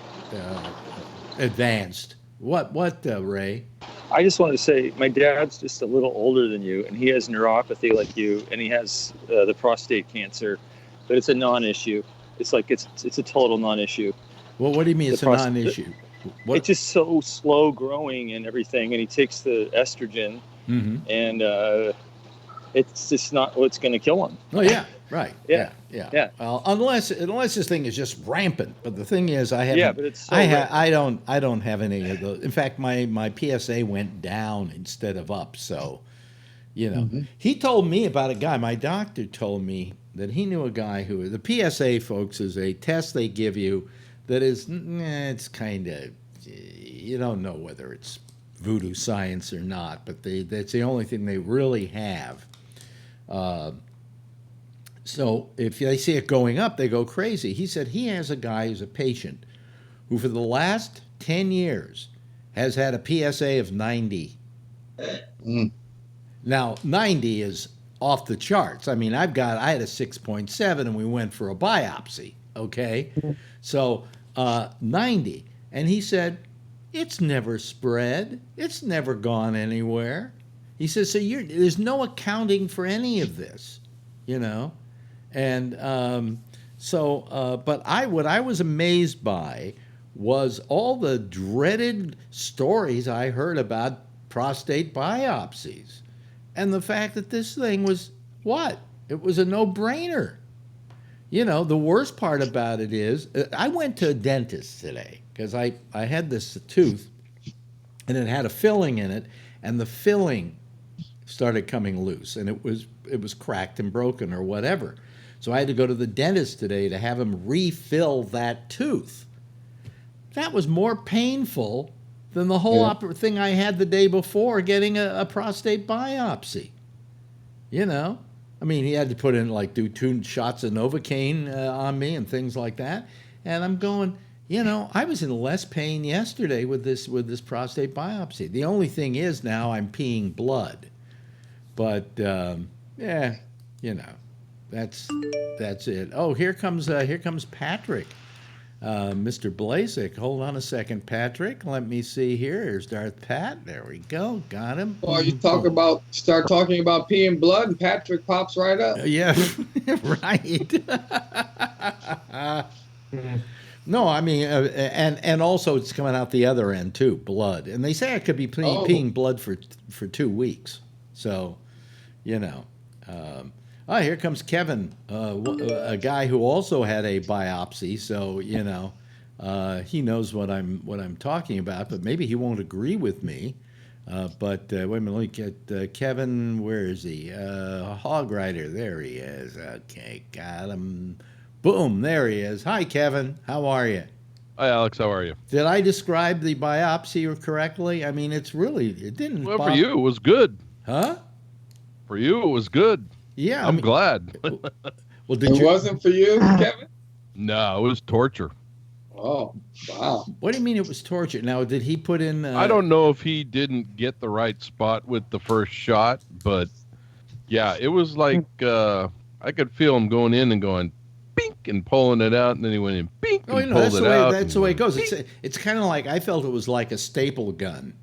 advanced. What, Ray? I just wanted to say my dad's just a little older than you, and he has neuropathy like you, and he has the prostate cancer, but it's a non-issue. It's like it's a total non-issue. Well, what do you mean it's a non-issue? It's just so slow growing and everything, and he takes the estrogen, and it's just not what's going to kill him. Oh yeah, right. Yeah. Well, unless this thing is just rampant. But the thing is, I haven't. Yeah, but it's so I don't have any of those. In fact, my PSA went down instead of up. So, you know, he told me about a guy. My doctor told me that he knew a guy who the PSA, folks, is a test they give you that is it's kind of, you don't know whether it's voodoo science or not, but that's the only thing they really have. So if they see it going up, they go crazy. He said he has a guy who's a patient who for the last 10 years has had a PSA of 90. Now, 90 is off the charts. I mean, I had a 6.7 and we went for a biopsy, okay? So 90. And he said, it's never spread. It's never gone anywhere. He says, so there's no accounting for any of this, you know? And but what I was amazed by was all the dreaded stories I heard about prostate biopsies. And the fact that this thing was what? It was a no-brainer. You know, the worst part about it is, I went to a dentist today because I had this tooth and it had a filling in it, and the filling started coming loose, and it was cracked and broken or whatever. So I had to go to the dentist today to have him refill that tooth. That was more painful than the whole thing I had the day before getting a prostate biopsy. You know? I mean, he had to put in, do 2 shots of Novocaine on me and things like that. And I'm going, I was in less pain yesterday with this prostate biopsy. The only thing is now I'm peeing blood, but yeah, that's it. Oh, here comes Patrick, Mr. Blasek. Hold on a second, Patrick. Let me see here. Here's Darth Pat. There we go. Got him. Oh, you start talking about peeing blood, and Patrick pops right up. Yeah, right. No, I mean, and also it's coming out the other end too, blood. And they say I could be peeing blood for 2 weeks. So, here comes Kevin, a guy who also had a biopsy. So he knows what I'm talking about, but maybe he won't agree with me. But wait a minute, let me get Kevin. Where is he? Hog Rider. There he is. Okay, got him. Boom, there he is. Hi, Kevin. How are you? Hi, Alex. How are you? Did I describe the biopsy correctly? I mean, it didn't. Well, for you, it was good. Huh? For you, it was good. Yeah, I'm glad. Well, It wasn't for you, Kevin? No, it was torture. Oh, wow. What do you mean it was torture? Now, did he put in... I don't know if he didn't get the right spot with the first shot, but yeah, it was like I could feel him going in and going, bink, and pulling it out, and then he went in, bink, and pulled it out. That's the way it goes. It's kind of like, I felt it was like a staple gun.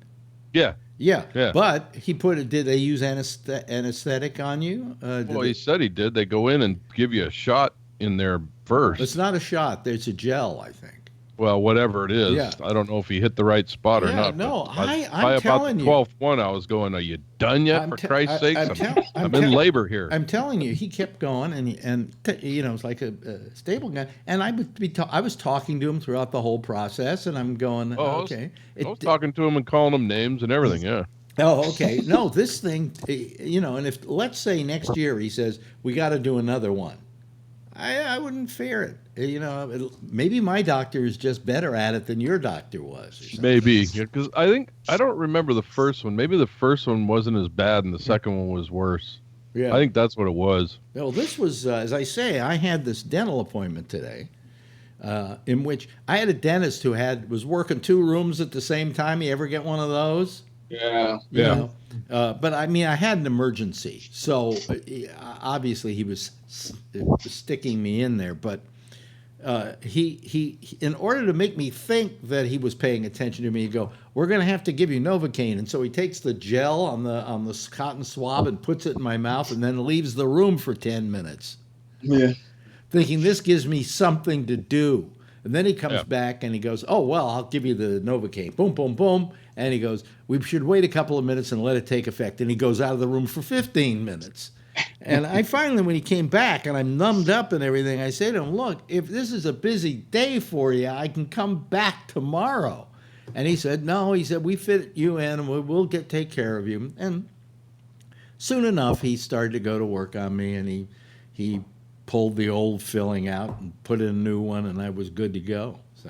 Yeah. Yeah. But did they use anesthetic on you? He said he did. They go in and give you a shot in there first. It's not a shot. There's a gel, I think. Well, whatever it is. Yeah. I don't know if he hit the right spot or not. No, I'm telling you. By about the 12th one, I was going, are you done yet, for Christ's sakes? I'm in labor here. I'm telling you, he kept going, and it's like a staple gun. And I was talking to him throughout the whole process, and I'm going, okay. I was talking to him and calling him names and everything, yeah. Oh, okay. No, this thing, and if, let's say next year he says, we got to do another one, I wouldn't fear it. Maybe my doctor is just better at it than your doctor was. Maybe, because I don't remember the first one. Maybe the first one wasn't as bad and the second one was worse. Yeah. I think that's what it was. Well, this was, as I say, I had this dental appointment today, in which I had a dentist who was working 2 rooms at the same time. You ever get one of those? Yeah. You know? But I mean, I had an emergency, so obviously he was sticking me in there. But he in order to make me think that he was paying attention to me, he'd go, "We're going to have to give you Novocaine." And so he takes the gel on the cotton swab and puts it in my mouth, and then leaves the room for 10 minutes. Yeah. Thinking this gives me something to do. And then he comes back and he goes, "Oh, well, I'll give you the Novocaine." Boom, boom, boom. And he goes, "We should wait a couple of minutes and let it take effect." And he goes out of the room for 15 minutes. And I finally, when he came back and I'm numbed up and everything, I say to him, "Look, if this is a busy day for you, I can come back tomorrow." And he said, "No," he said, "we fit you in and we'll take care of you." And soon enough, he started to go to work on me, and he pulled the old filling out and put in a new one, and I was good to go. So,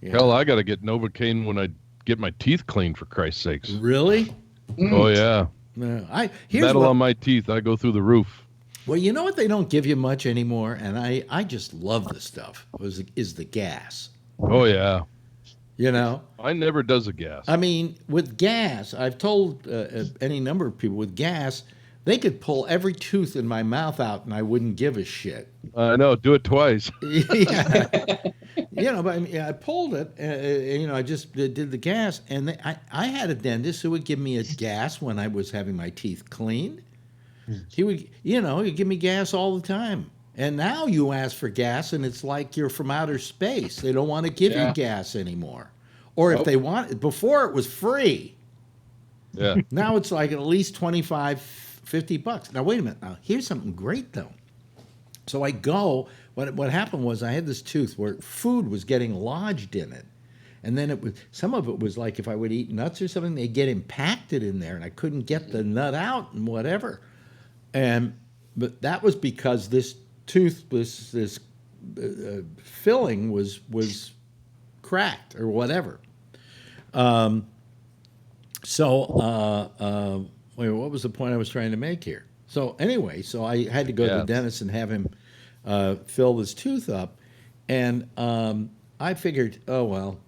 yeah. Hell, I got to get Novocaine when I get my teeth cleaned, for Christ's sakes. Really? Oh, yeah. Metal on my teeth, I go through the roof. Well, you know what they don't give you much anymore, and I just love this stuff, is the gas. Oh, yeah. I never does a gas. I mean, with gas, I've told any number of people, with gas, they could pull every tooth in my mouth out and I wouldn't give a shit. I know, do it twice. Yeah. But I mean, I pulled it, I just did the gas, and I had a dentist who would give me a gas when I was having my teeth cleaned. He would, he'd give me gas all the time. And now you ask for gas and it's like you're from outer space. They don't want to give you gas anymore. Or if they want, before it was free. Yeah. Now it's like at least $25-50. Now, wait a minute. Now, here's something great, though. So I go, what happened was I had this tooth where food was getting lodged in it. And then some of it was like if I would eat nuts or something, they'd get impacted in there and I couldn't get the nut out and whatever. But that was because this tooth, this filling was cracked or whatever. Wait, what was the point I was trying to make here? So anyway, I had to go to the dentist and have him fill this tooth up, and I figured, oh well,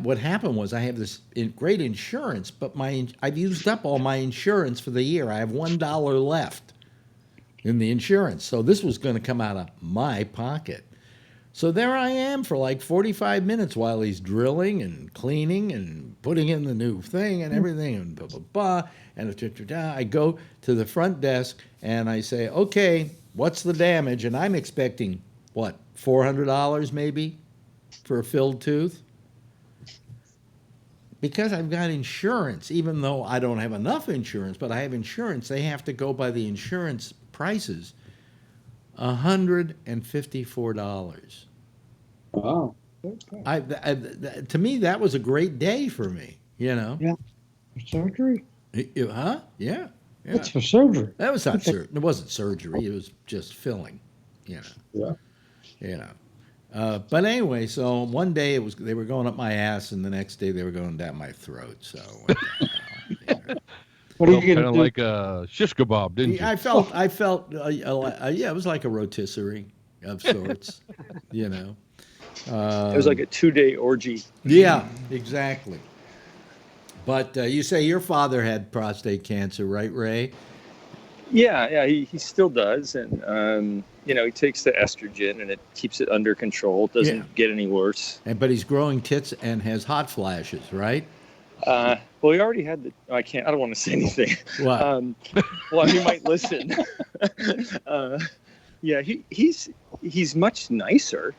what happened was I have this great insurance, but I've used up all my insurance for the year. I have $1 left in the insurance, so this was going to come out of my pocket. So there I am for like 45 minutes while he's drilling and cleaning and putting in the new thing and everything and blah blah blah. And I go to the front desk and I say, okay, what's the damage? And I'm expecting what, $400 maybe for a filled tooth? Because I've got insurance, even though I don't have enough insurance, but I have insurance, they have to go by the insurance prices. $154. Wow. To me, that was a great day for me, Yeah. For surgery? Huh? Yeah. That's for surgery. That was not surgery. It wasn't surgery. It was just filling, Yeah. But anyway, so one day they were going up my ass, and the next day they were going down my throat. So what the hell, What are you going kind to of do? like a shish kebab, didn't you? I felt, it was like a rotisserie of sorts, It was like a 2-day orgy. Yeah, exactly. But you say your father had prostate cancer, right, Ray? Yeah, he still does, and he takes the estrogen, and it keeps it under control. It doesn't get any worse. But he's growing tits and has hot flashes, right? Well, he already had I don't want to say anything. What? Well, he might listen. Yeah, he's much nicer.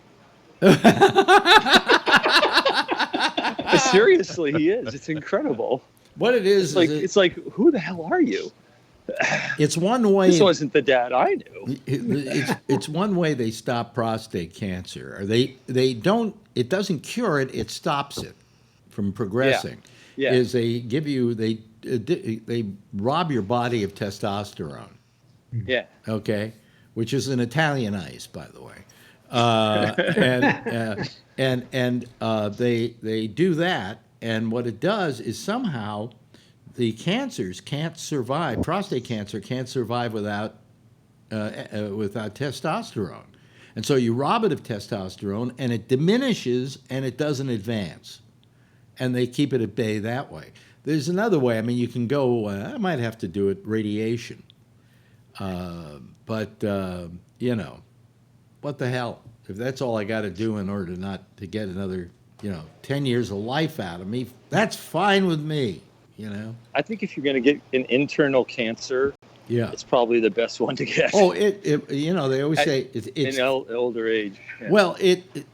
Seriously, he is. It's incredible. What it is, it's like, who the hell are you? It's one way. This wasn't the dad I knew. It's one way they stop prostate cancer. Or they don't. It doesn't cure it. It stops it from progressing. Yeah. Is they give you they rob your body of testosterone. Yeah. Okay, which is an Italian ice, by the way. They do that, and what it does is somehow the cancers can't survive. Prostate cancer can't survive without testosterone, and so you rob it of testosterone, and it diminishes, and it doesn't advance, and they keep it at bay that way. There's another way. I mean, you can go. I might have to do it radiation, but what the hell? If that's all I got to do in order to get another, 10 years of life out of me, that's fine with me, I think if you're going to get an internal cancer, it's probably the best one to get. Oh, they always say it's in older age. Yeah. Well,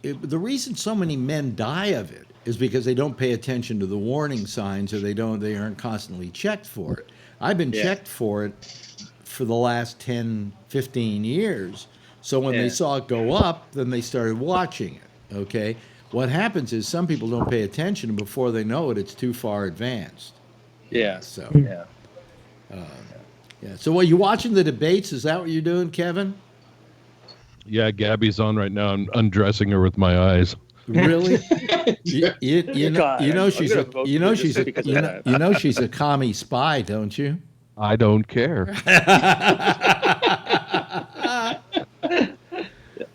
the reason so many men die of it is because they don't pay attention to the warning signs, or they aren't constantly checked for it. I've been checked for it for the last 10, 15 years. So when they saw it go up, then they started watching it, okay? What happens is some people don't pay attention, and before they know it, it's too far advanced. Yeah. So, yeah. So, you watching the debates? Is that what you're doing, Kevin? Yeah, Gabby's on right now. I'm undressing her with my eyes. Really? you know she's a commie spy, don't you? I don't care.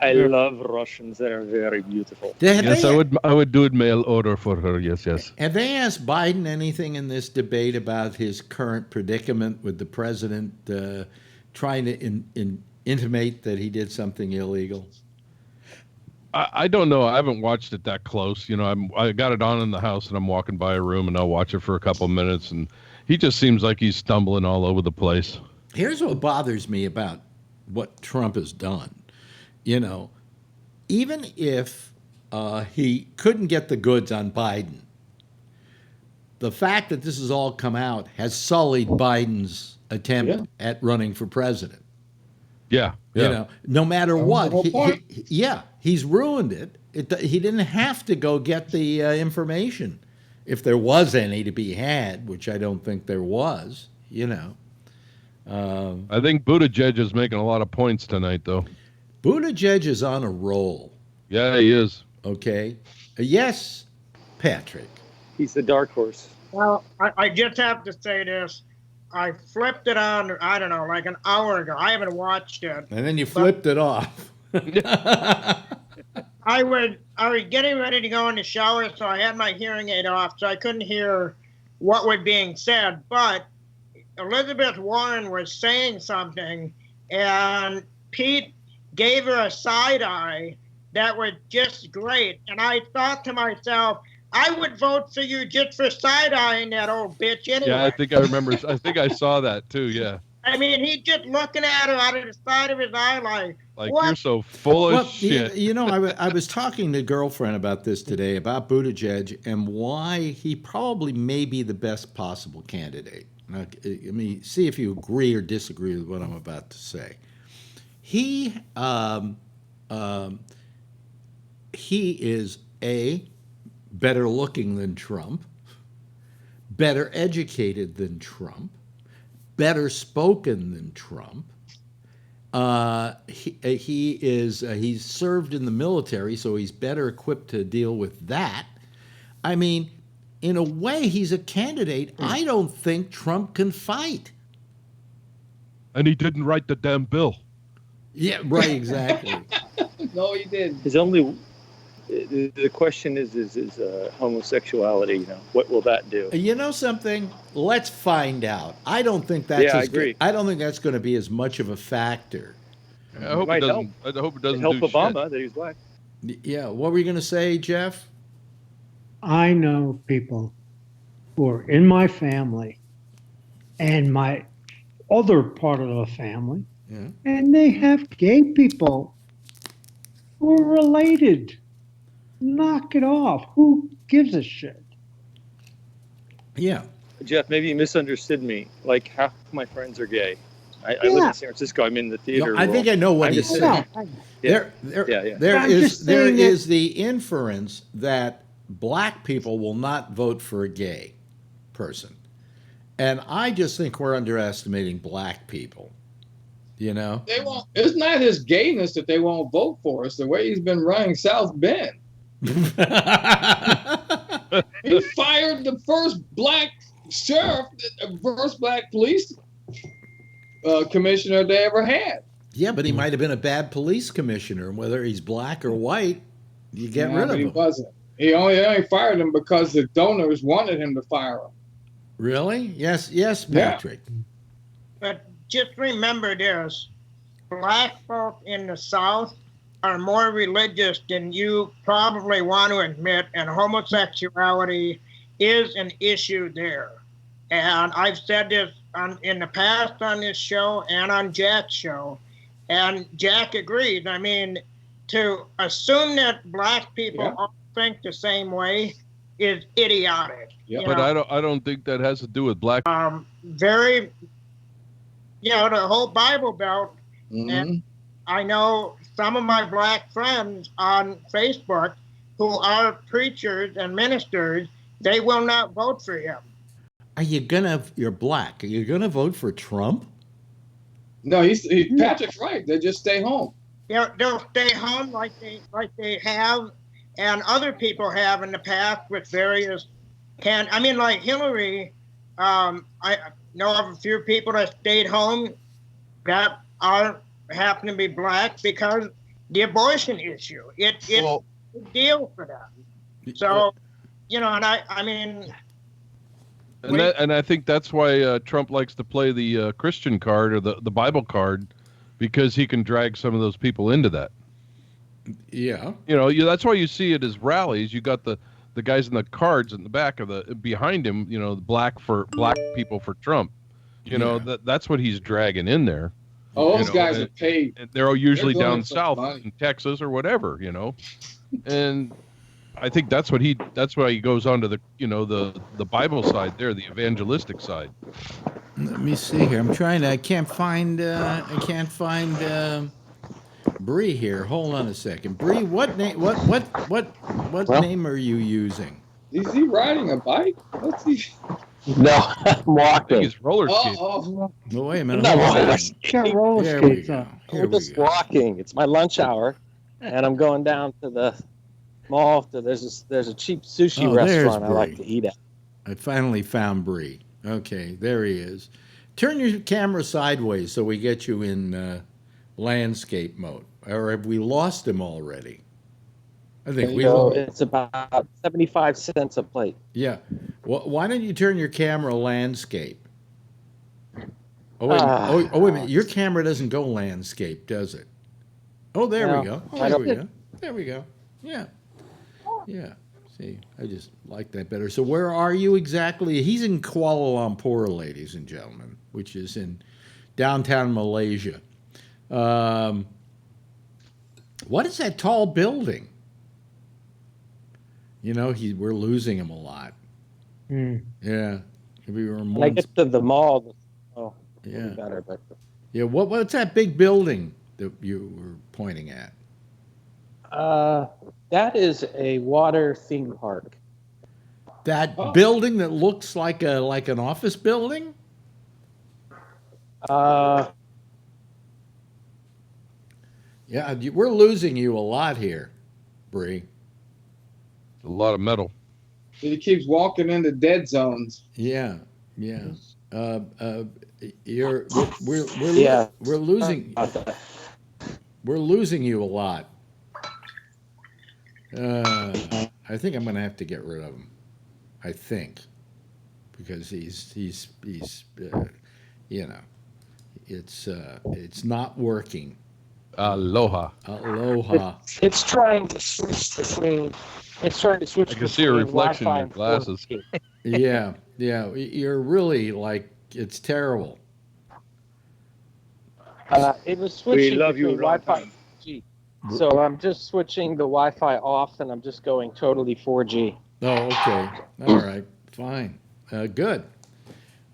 I love Russians. They're very beautiful. Yes, I would do it mail order for her. Yes. Have they asked Biden anything in this debate about his current predicament with the president trying to intimate that he did something illegal? I don't know. I haven't watched it that close. I got it on in the house, and I'm walking by a room, and I'll watch it for a couple minutes, and he just seems like he's stumbling all over the place. Here's what bothers me about what Trump has done. Even if he couldn't get the goods on Biden, the fact that this has all come out has sullied Biden's attempt at running for president. Yeah. No matter what, he's ruined it. He didn't have to go get the information, if there was any to be had, which I don't think there was. I think Buttigieg is making a lot of points tonight, though. Buttigieg is on a roll. Yeah, he is. Okay. Yes, Patrick. He's the dark horse. Well, I just have to say this. I flipped it on, I don't know, like an hour ago. I haven't watched it. And then you flipped it off. I was getting ready to go in the shower, so I had my hearing aid off, so I couldn't hear what was being said. But Elizabeth Warren was saying something, and Pete gave her a side eye that was just great. And I thought to myself, I would vote for you just for side eyeing that old bitch anyway. Yeah, I think I remember. I think I saw that too. Yeah. I mean, he's just looking at her out of the side of his eye like you're so full of shit. You know, I was talking to a girlfriend about this today, about Buttigieg and why he probably may be the best possible candidate. Now, I mean, see if you agree or disagree with what I'm about to say. He is better looking than Trump, better educated than Trump, better spoken than Trump. He's served in the military, so he's better equipped to deal with that. I mean, in a way, he's a candidate I don't think Trump can fight. And he didn't write the damn bill. Yeah, right, exactly. No, he didn't. The question is homosexuality. You know, what will that do? You know something? Let's find out. I don't think that's. Yeah, I agree. I don't think that's going to be as much of a factor. I hope it doesn't. I hope it doesn't help do Obama shit. that he's black. Yeah. What were you going to say, Jeff? I know people who are in my family and my other part of the family, and they have gay people who are related. Knock it off. Who gives a shit? Yeah. Jeff, maybe you misunderstood me. Like, half of my friends are gay. I live in San Francisco. I'm in the theater. I think I know what he said. There is the inference that black people will not vote for a gay person. And I just think we're underestimating black people. You know? They won't. It's not his gayness that they won't vote for. It's the way he's been running South Bend. He fired the first black sheriff, the first black police commissioner they ever had. Yeah, but he might have been a bad police commissioner. Whether he's black or white, you get rid of him. He wasn't. He only fired him because the donors wanted him to fire him. Really? Yes, Patrick. Yeah. But just remember this: black folk in the South are more religious than you probably want to admit, and homosexuality is an issue there. And I've said this in the past on this show and on Jack's show, and Jack agreed. I mean, to assume that black people all think the same way is idiotic. Yeah, but I don't think that has to do with black. The whole Bible Belt, and I know some of my black friends on Facebook who are preachers and ministers, they will not vote for him. You're black. Are you gonna vote for Trump? No, Patrick's right. They just stay home. They'll stay home like they have, and other people have in the past with various like Hillary. I know of a few people that stayed home that happen to be black because the abortion issue. It's a deal for them. So, And I think that's why Trump likes to play the Christian card or the Bible card, because he can drag some of those people into that. Yeah. That's why you see it as rallies. You got the guys in the cards in the back of behind him, the black people for Trump. That's what he's dragging in there. Oh, those guys are paid. They're usually down south in Texas or whatever, And I think that's why he goes on to the Bible side there, the evangelistic side. Let me see here. I can't find Bree here. Hold on a second. Bree, what name name are you using? Is he riding a bike? What's he? No, I'm walking. He's roller skating. Oh, wait a minute. No, We're just walking. It's my lunch hour, and I'm going down to the mall. There's a cheap sushi restaurant I like to eat at. I finally found Bree. Okay, there he is. Turn your camera sideways so we get you in landscape mode. Or have we lost him already? I think we So will. it's about 75 cents a plate. Yeah. Well, why don't you turn your camera landscape? Oh, wait a minute. Wait a minute. Your camera doesn't go landscape, does it? Oh, there we go. Oh, there we go. There we go. Yeah. Yeah. See, I just like that better. So where are you exactly? He's in Kuala Lumpur, ladies and gentlemen, which is in downtown Malaysia. What is that tall building? You know, we're losing him a lot. Yeah. We were when I get to the mall, yeah. Better, but Yeah, what's that big building that you were pointing at? that is a water theme park. That building that looks like an office building? Yeah, we're losing you a lot here, Bree. A lot of metal. He keeps walking into dead zones. Yeah, yeah. We're losing you a lot. I think I'm gonna have to get rid of him. I think because he's you know, it's not working. Aloha. It's trying to switch between. It's trying to switch. I can see a reflection in your glasses. Yeah, yeah. You're really like it's terrible. It was switching love between you, Wi-Fi and 4G. So I'm just switching the Wi-Fi off, and I'm just going totally 4G. Oh, okay. All right. Fine. Good.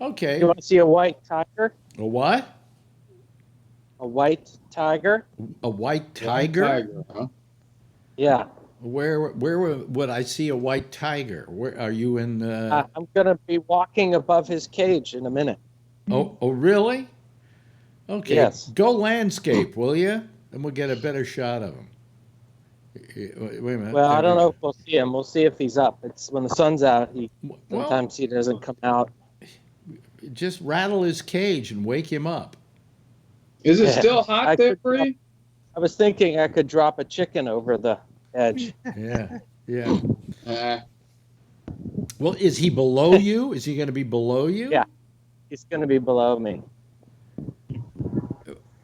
Okay. You want to see a white tiger? A what? A white tiger? A white tiger? Tiger, huh? Yeah. Where would I see a white tiger? Where are you in? I'm going to be walking above his cage in a minute. Oh, really? Okay. Yes. Go landscape, will you? And we'll get a better shot of him. Wait a minute. Well, I don't know if we'll see him. We'll see if he's up. It's when the sun's out. Sometimes he doesn't come out. Just rattle his cage and wake him up. Is it still hot there, Bree? I was thinking I could drop a chicken over the edge. Yeah, yeah. Well, is he below you? Is he going to be below you? Yeah, he's going to be below me.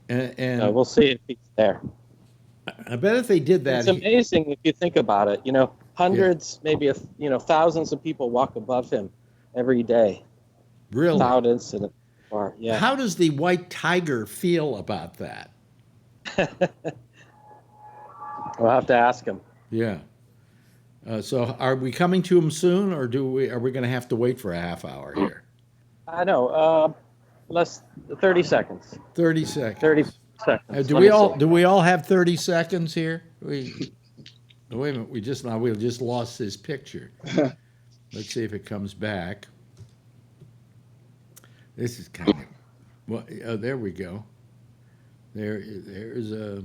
And we'll see if he's there. I bet if they did that, it's amazing if you think about it. You know, hundreds, maybe thousands of people walk above him every day. Really? Without incident. Yeah. How does the white tiger feel about that? We'll have to ask him. Yeah. So are we coming to him soon, or are we going to have to wait for a half hour here? I know. Less 30 seconds. 30 seconds. 30 seconds. Do we all have 30 seconds here? Wait a minute. We just lost his picture. Let's see if it comes back. This is kind of well. Oh, there we go. There's a.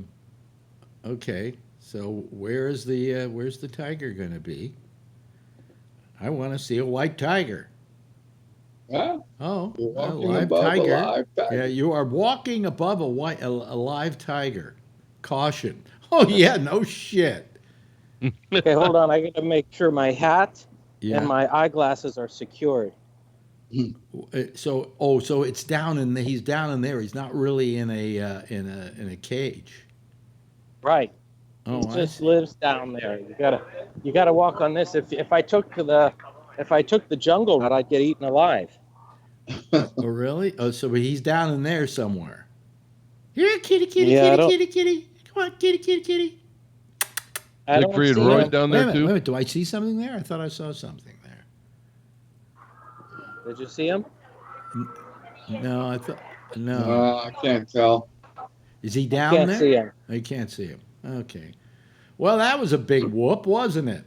Okay, so where's the tiger going to be? I want to see a white tiger. Huh? Oh, You're a walking live above tiger. a live tiger. Yeah, you are walking above a live tiger. Caution. Oh yeah, no shit. Okay, hold on. I got to make sure my hat Yeah. and my eyeglasses are secured. So it's down in he's down in there. He's not really in a cage. Right. Oh, he just lives down there. You gotta walk on this. If I took the jungle route, I'd get eaten alive. Oh really? Oh, so he's down in there somewhere. Here, kitty. Come on, kitty. I don't Siegfried see Roy him. down there Wait a too. minute, do I see something there? I thought I saw something there. Did you see him? No, I thought no. I can't tell. Is he down Can't there? see him. I can't see him. Okay. Well, that was a big whoop, wasn't it?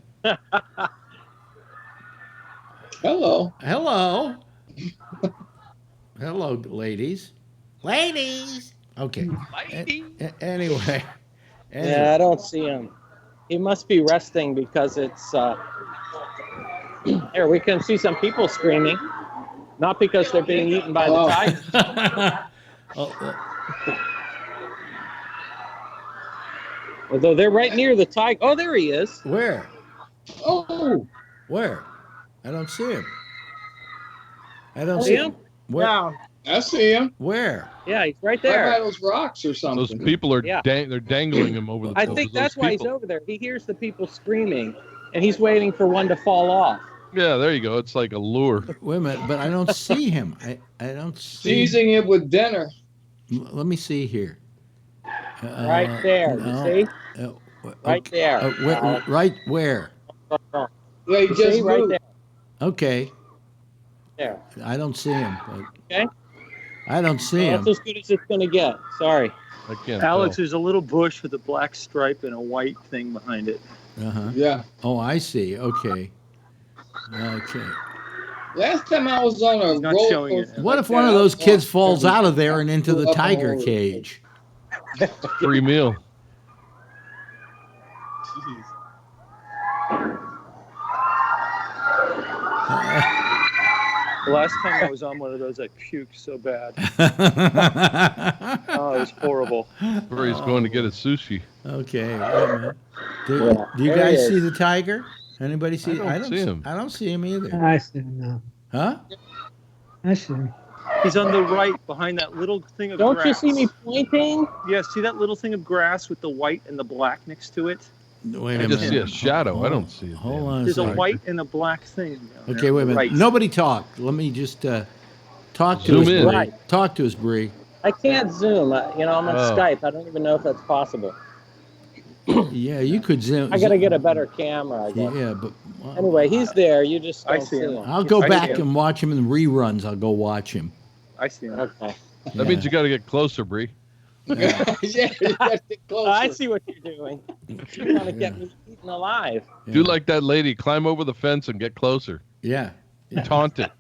Hello. Hello. Hello, ladies. Ladies. Okay. Anyway. Yeah, I don't see him. He must be resting because it's. Here, we can see some people screaming, not because they're being eaten by the tiger. Although they're right near the tiger. Oh, there he is. Where? Oh, Where? I don't see him. I don't See him? Where? Down. I see him. Where? Yeah, he's right Right there. by those rocks or something. Those people are Yeah. they're dangling him over the. I think those that's why he's people. over there. He hears the people screaming, and he's waiting for one to fall off. Yeah, there you go. It's like a lure. Wait a minute, but I don't see him. I don't see. Seizing it with dinner. Let me see here. Right there. no. You see? Right there. Right where? Yeah, he You just see? Right moved. there. Okay. There. I don't see him. Okay. I don't see him. That's as good as it's going to get. Sorry. I can't. Alex, tell. there's a little bush with a black stripe and a white thing behind it. Uh-huh. Yeah. Oh, I see. Okay. Okay. Last time I was on a not roller showing it. coaster What like if one that, of I those was kids on- falls out of there and into the Up tiger on- cage? Free meal. The last time I was on one of those, I puked so bad. Oh, it was horrible. Where he's going to get his sushi. Okay. Wait a minute. Do you There he guys is. see the tiger? Anybody see? I don't see him. I don't see him either. I see him now. Huh? I see him. He's on the right behind that little thing of Don't grass. you see me pointing? Yeah, see that little thing of grass with the white and the black next to it? Wait I a just minute. see a shadow. I don't see it. Hold on. There's a second. white and a black thing. down Okay, there. wait a minute. Right. Nobody talk. Let me just talk to Zoom us, in. Bree. Right. Talk to us, Bree. I can't zoom. I'm on Oh. Skype. I don't even know if that's possible. Yeah, you could zoom. I got to get a better camera, I guess. Yeah, but Anyway, he's there. You just I don't see see him. him. I'll go I back see him. and watch him in reruns. I'll go watch him. I see him. Okay. That means you got to get closer, Bree. Yeah, you gotta get closer. I see what you're doing. You want to get me eaten alive. Do like that lady. Climb over the fence and get closer. Yeah. Taunt it.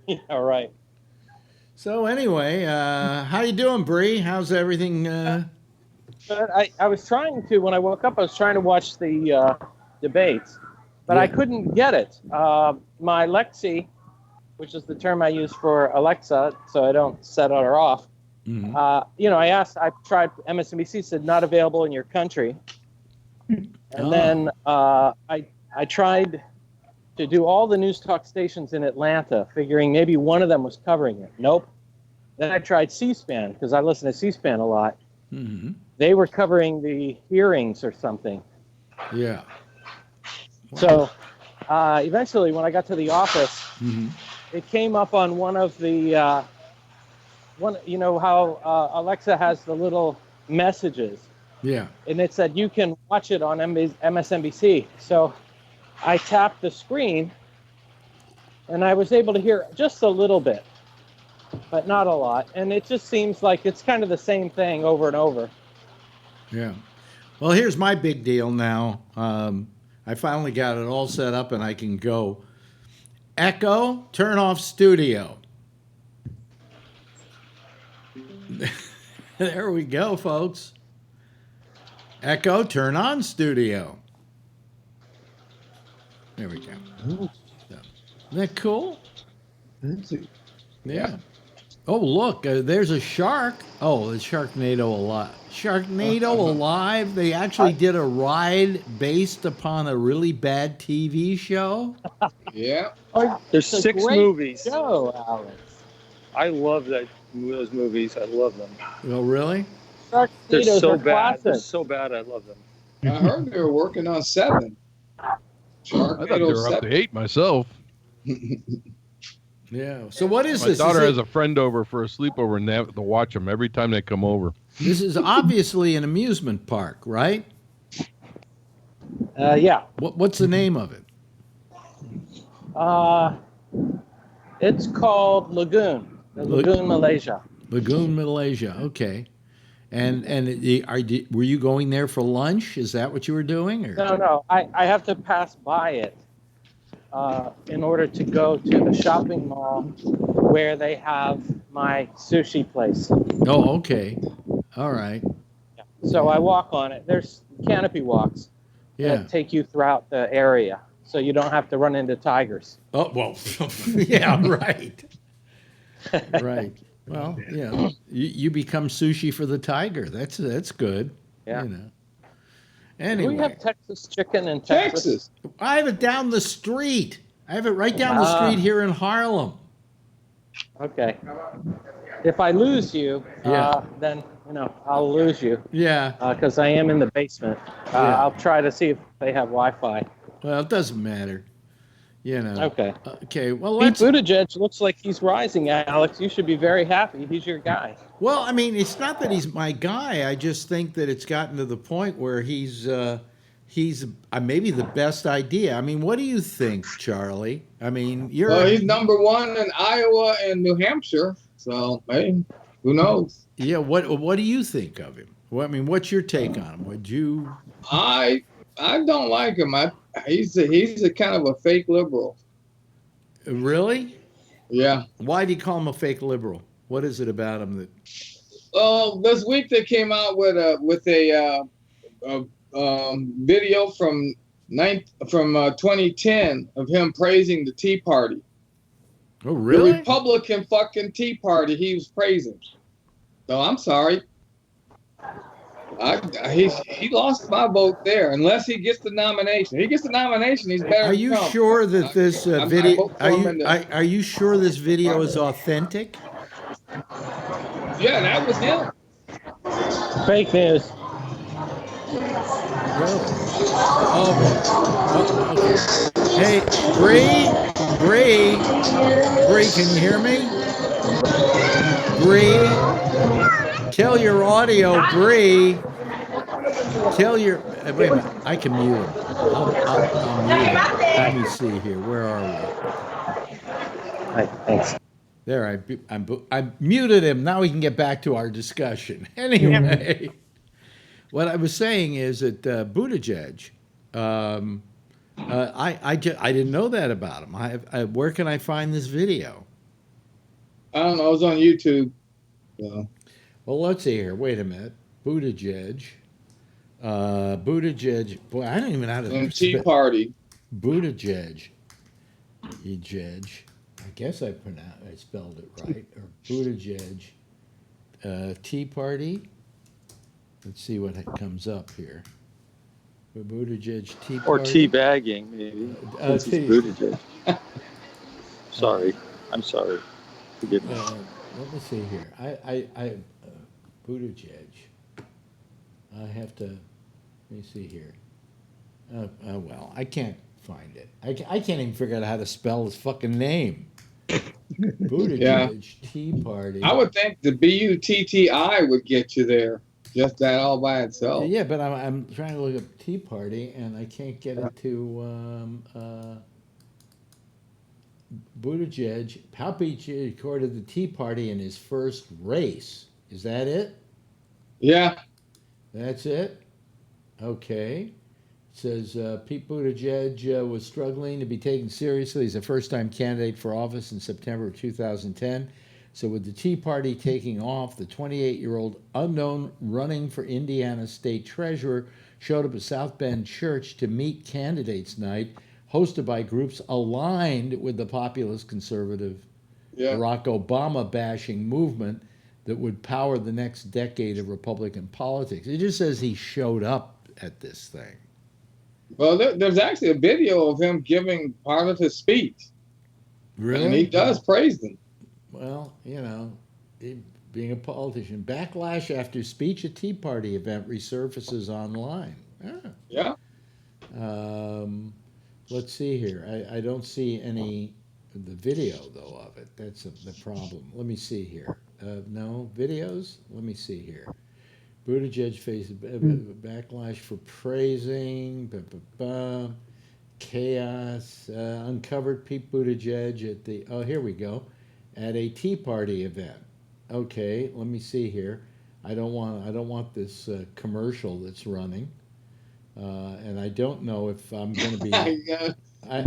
Yeah, all right. So anyway, how you doing, Bree? How's everything? But I was trying to, when I woke up, I was trying to watch the debates, but I Yeah. couldn't get it. My Lexi, which is the term I use for Alexa, so I don't set her off. Mhm. I tried MSNBC, said not available in your country. And then I tried to do all the news talk stations in Atlanta, figuring maybe one of them was covering it. Nope. Then I tried C-SPAN, because I listen to C-SPAN a lot. Mhm. They were covering the hearings or something. Yeah. So eventually, when I got to the office, Mhm. it came up on one of the you know how Alexa has the little messages, Yeah. and it said you can watch it on MSNBC. So I tapped the screen, and I was able to hear just a little bit, but not a lot. And it just seems like it's kind of the same thing over and over. Yeah. Well, here's my big deal now. I finally got it all set up and I can go. Echo, turn off studio. There we go, folks. Echo, turn on studio. There we go. So, isn't that cool? Yeah. Oh, look, there's a shark. Oh, it's Sharknado Alive. Sharknado Alive. They actually did a ride based upon a really bad TV show. Yeah. There's It's a 6 great movies. show, Alex. I love those movies. I love them. Oh, really? They're Sharknado's so are bad. They're classic. so bad. I love them. I heard they were working on 7. I thought they were up to 8 myself. Yeah. So what is My this? daughter Is has a friend over for a sleepover, and they have to watch them every time they come over. This is obviously an amusement park, right? Yeah. What's the name of it? It's called Lagoon. Lagoon, Malaysia. Lagoon, Malaysia. Okay. And were you going there for lunch? Is that what you were doing? Or? No. I have to pass by it in order to go to the shopping mall where they have my sushi place. Oh, okay. All right. So I walk on it. There's canopy walks Yeah. that take you throughout the area, so you don't have to run into tigers. Oh, well, yeah, right. Right. Well, yeah. You become sushi for the tiger. That's good. Yeah. You know. Do Anyway, we have Texas chicken in Texas? I have it down the street. I have it right down the street here in Harlem. Okay. If I lose you, then I'll lose you. Yeah. Because I am in the basement. I'll try to see if they have Wi-Fi. Well, it doesn't matter. You know. Okay. Okay. Well, Pete Buttigieg looks like he's rising, Alex. You should be very happy. He's your guy. Well, I mean, it's not that he's my guy. I just think that it's gotten to the point where he's maybe the best idea. I mean, what do you think, Charlie? I mean, he's number one in Iowa and New Hampshire. So, hey, who knows? Yeah. What do you think of him? Well, I mean, what's your take on him? Would you? I don't like him. He's a kind of a fake liberal. Really? Yeah. Why do you call him a fake liberal? What is it about him that? This week they came out with a video from 2010 of him praising the Tea Party. Oh, really? The Republican fucking Tea Party he was praising. So I'm sorry. He lost my vote there. Unless he gets the nomination. If he gets the nomination, he's better. Are you sure that this video? Are you sure this video is authentic? Yeah, that was him. Fake news. Hey, Bree, can you hear me? Bree, kill your audio, Bree. Kill your. Wait a minute, I can mute him. I'll mute him. Let me see here. Where are we? Thanks. There, I muted him. Now we can get back to our discussion. Anyway, what I was saying is that Buttigieg, I didn't know that about him. Where can I find this video? I don't know. It was on YouTube. So. Well, let's see here. Wait a minute. Buttigieg. Boy, I don't even know how to. Tea Party. Buttigieg. I guess I spelled it right. Or Buttigieg. Tea Party. Let's see what comes up here. Buttigieg Tea Party. Or tea bagging, maybe. This is Buttigieg. Sorry. I'm sorry. Forgive me. Let me see here. Buttigieg. I have to. Let me see here. Well, I can't find it. I can't even figure out how to spell his fucking name. Buttigieg Tea Party. I would think the BUTTI would get you there. Just that all by itself. Yeah, but I'm trying to look up Tea Party and I can't get it to Buttigieg. How Buttigieg recorded the Tea Party in his first race. Is that it? Yeah. That's it? Okay. It says Pete Buttigieg was struggling to be taken seriously. He's a first-time candidate for office in September of 2010. So with the Tea Party taking off, the 28-year-old unknown running for Indiana state treasurer showed up at South Bend Church to meet candidates night, hosted by groups aligned with the populist conservative Barack Obama bashing movement that would power the next decade of Republican politics. It just says he showed up at this thing. Well, there's actually a video of him giving part of his speech. Really? And he does praise them. Well, you know, being a politician. Backlash after speech at Tea Party event resurfaces online. Yeah. Let's see here. I don't see the video, though, of it. That's the problem. Let me see here. No videos? Let me see here. Buttigieg faces backlash for praising. Chaos. Uncovered Pete Buttigieg at the... Oh, here we go. At a Tea Party event. Okay, let me see here. I don't want this commercial that's running. And I don't know if I'm going to be... You're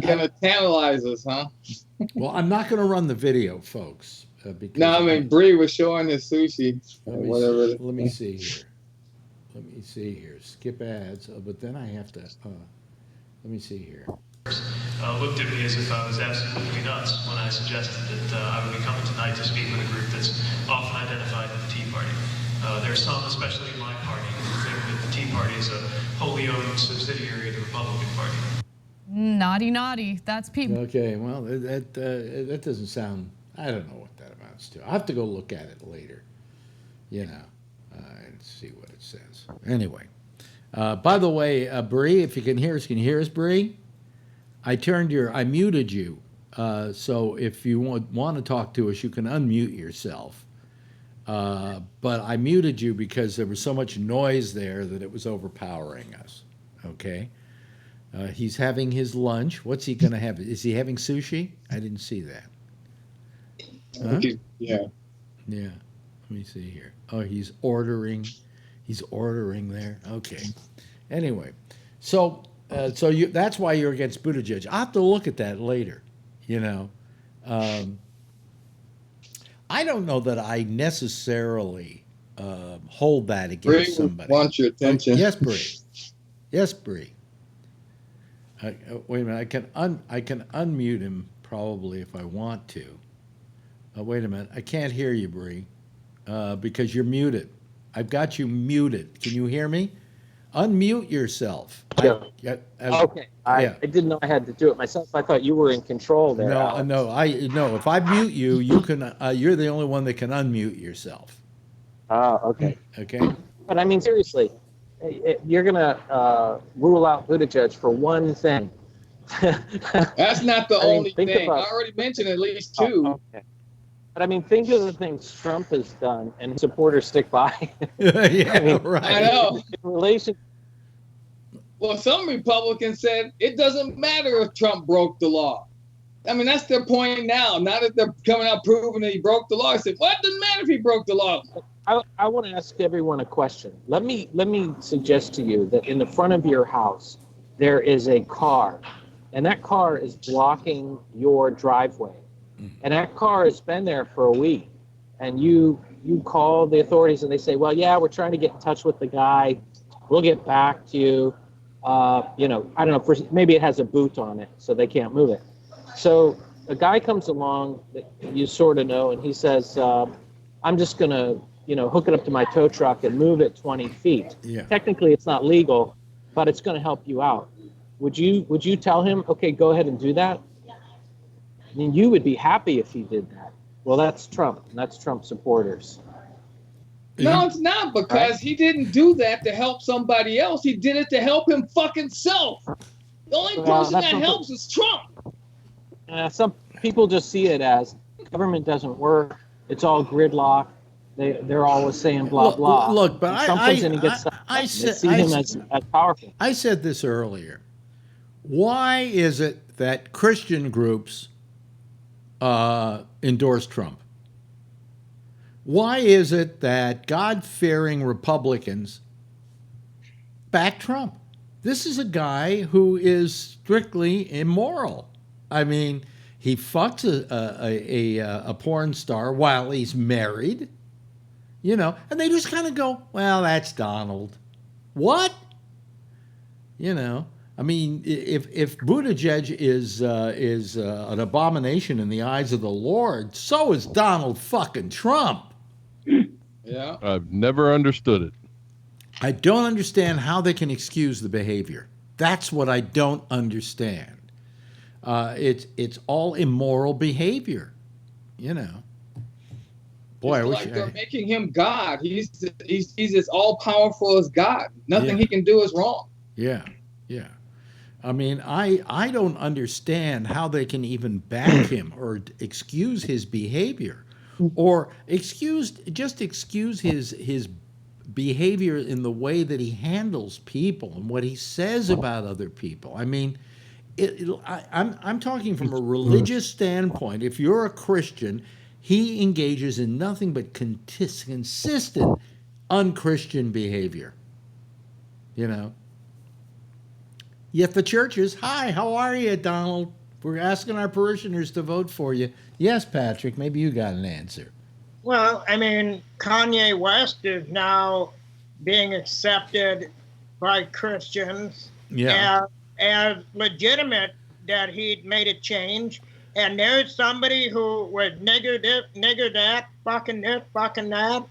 going to tantalize us, huh? Well, I'm not going to run the video, folks. Because no, I mean, Bree was showing his sushi. Let me see here. Let me see here. Skip ads. But then I have to... let me see here. Looked at me as if I was absolutely nuts when I suggested that I would be coming tonight to speak with a group that's often identified with the Tea Party. There are some, especially in my party, who think that the Tea Party is a wholly owned subsidiary of the Republican Party. Naughty, naughty. That's people. Okay, well, that doesn't sound, I don't know what that amounts to. I'll have to go look at it later, and see what it says. Anyway, by the way, Bree, if you can hear us, Bree? I muted you, so if you want to talk to us, you can unmute yourself. But I muted you because there was so much noise there that it was overpowering us, okay? He's having his lunch. What's he going to have? Is he having sushi? I didn't see that. Huh? Yeah. Yeah. Let me see here. Oh, he's ordering. He's ordering there. Okay. Anyway, so that's why you're against Buttigieg. I'll have to look at that later. I don't know that I necessarily hold that against somebody. Wants your attention. Yes, Bree. Yes, Bree. Wait a minute. I can unmute him probably if I want to. Wait a minute. I can't hear you, Bree, because you're muted. I've got you muted. Can you hear me? Unmute yourself. Yeah. Okay. I didn't know I had to do it myself. I thought you were in control there. No. If I mute you, you can. You're the only one that can unmute yourself. Oh, okay. Okay. But I mean, seriously, you're gonna rule out Buttigieg for one thing. That's not the only thing. I already mentioned at least two. Oh, okay. But I mean, think of the things Trump has done, and his supporters stick by. Right. I know. In relation. Well, some Republicans said it doesn't matter if Trump broke the law. I mean, that's their point now. Now that they're coming out proving that he broke the law, I said, well, it doesn't matter if he broke the law. I want to ask everyone a question. Let me suggest to you that in the front of your house there is a car, and that car is blocking your driveway, and that car has been there for a week, and you call the authorities and they say, well, yeah, we're trying to get in touch with the guy. We'll get back to you. I don't know. Maybe it has a boot on it, so they can't move it. So a guy comes along that you sort of know, and he says, I'm just going to, hook it up to my tow truck and move it 20 feet. Yeah. Technically, it's not legal, but it's going to help you out. Would you tell him, okay, go ahead and do that? I mean, you would be happy if he did that. Well, that's Trump, and that's Trump supporters. No, it's not, because he didn't do that to help somebody else. He did it to help him fucking self. The only person that helps is Trump. Some people just see it as government doesn't work. It's all gridlock. They're always saying blah blah. Look, but I see him as powerful. I said this earlier. Why is it that Christian groups endorse Trump? Why is it that God-fearing Republicans back Trump? This is a guy who is strictly immoral. I mean, he fucks a porn star while he's married, and they just kind of go, well, that's Donald. What? I mean, if Buttigieg is an abomination in the eyes of the Lord, so is Donald fucking Trump. Yeah. I've never understood it. I don't understand how they can excuse the behavior. That's what I don't understand. It's all immoral behavior, Boy, I wish they're making him God. He's as all powerful as God. Nothing he can do is wrong. Yeah. I mean, I don't understand how they can even back him or excuse his behavior, or excuse his behavior in the way that he handles people and what he says about other people. I mean, I'm talking from a religious standpoint. If you're a Christian, he engages in nothing but consistent unchristian behavior. Yet the churches, hi, how are you, Donald? We're asking our parishioners to vote for you. Yes, Patrick, maybe you got an answer. Well, I mean, Kanye West is now being accepted by Christians as legitimate, that he'd made a change. And there's somebody who was nigger this, nigger that, fucking this, fucking that.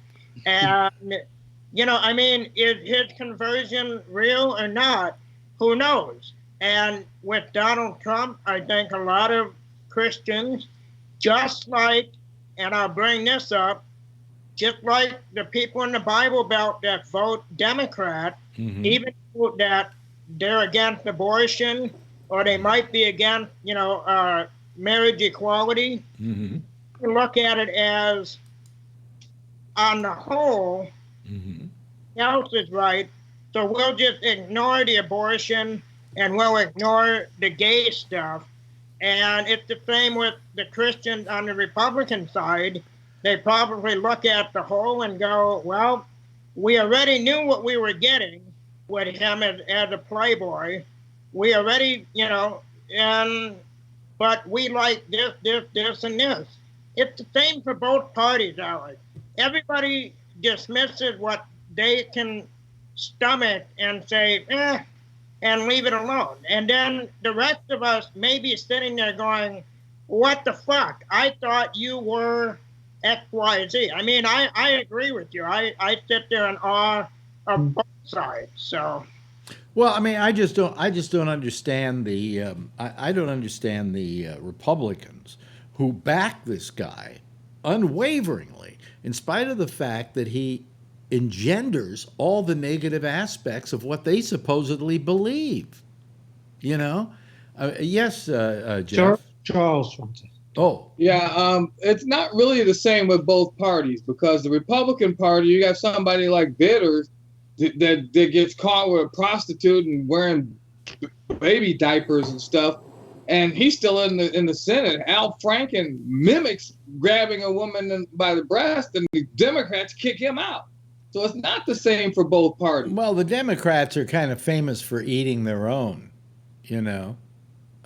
And I mean, is his conversion real or not? Who knows? And with Donald Trump, I think a lot of Christians, just like, and I'll bring this up, just like the people in the Bible Belt that vote Democrat, even that they're against abortion or they might be against, marriage equality, look at it as, on the whole, else is right, so we'll just ignore the abortion and we'll ignore the gay stuff. And it's the same with the Christians on the Republican side. They probably look at the whole and go, well, we already knew what we were getting with him as a playboy. We already, but we like this, and this. It's the same for both parties, Alex. Everybody dismisses what they can stomach and say, and leave it alone. And then the rest of us may be sitting there going, what the fuck? I thought you were X, Y, Z. I mean, I agree with you. I sit there in awe of both sides. So, well, I mean, I just don't understand the I don't understand the Republicans who back this guy unwaveringly, in spite of the fact that he engenders all the negative aspects of what they supposedly believe. Yes, Jeff. Charles wants it. Oh. Yeah, it's not really the same with both parties, because the Republican Party, you got somebody like Bitters that gets caught with a prostitute and wearing baby diapers and stuff, and he's still in the Senate. Al Franken mimics grabbing a woman by the breast, and the Democrats kick him out. So it's not the same for both parties. Well, the Democrats are kind of famous for eating their own, and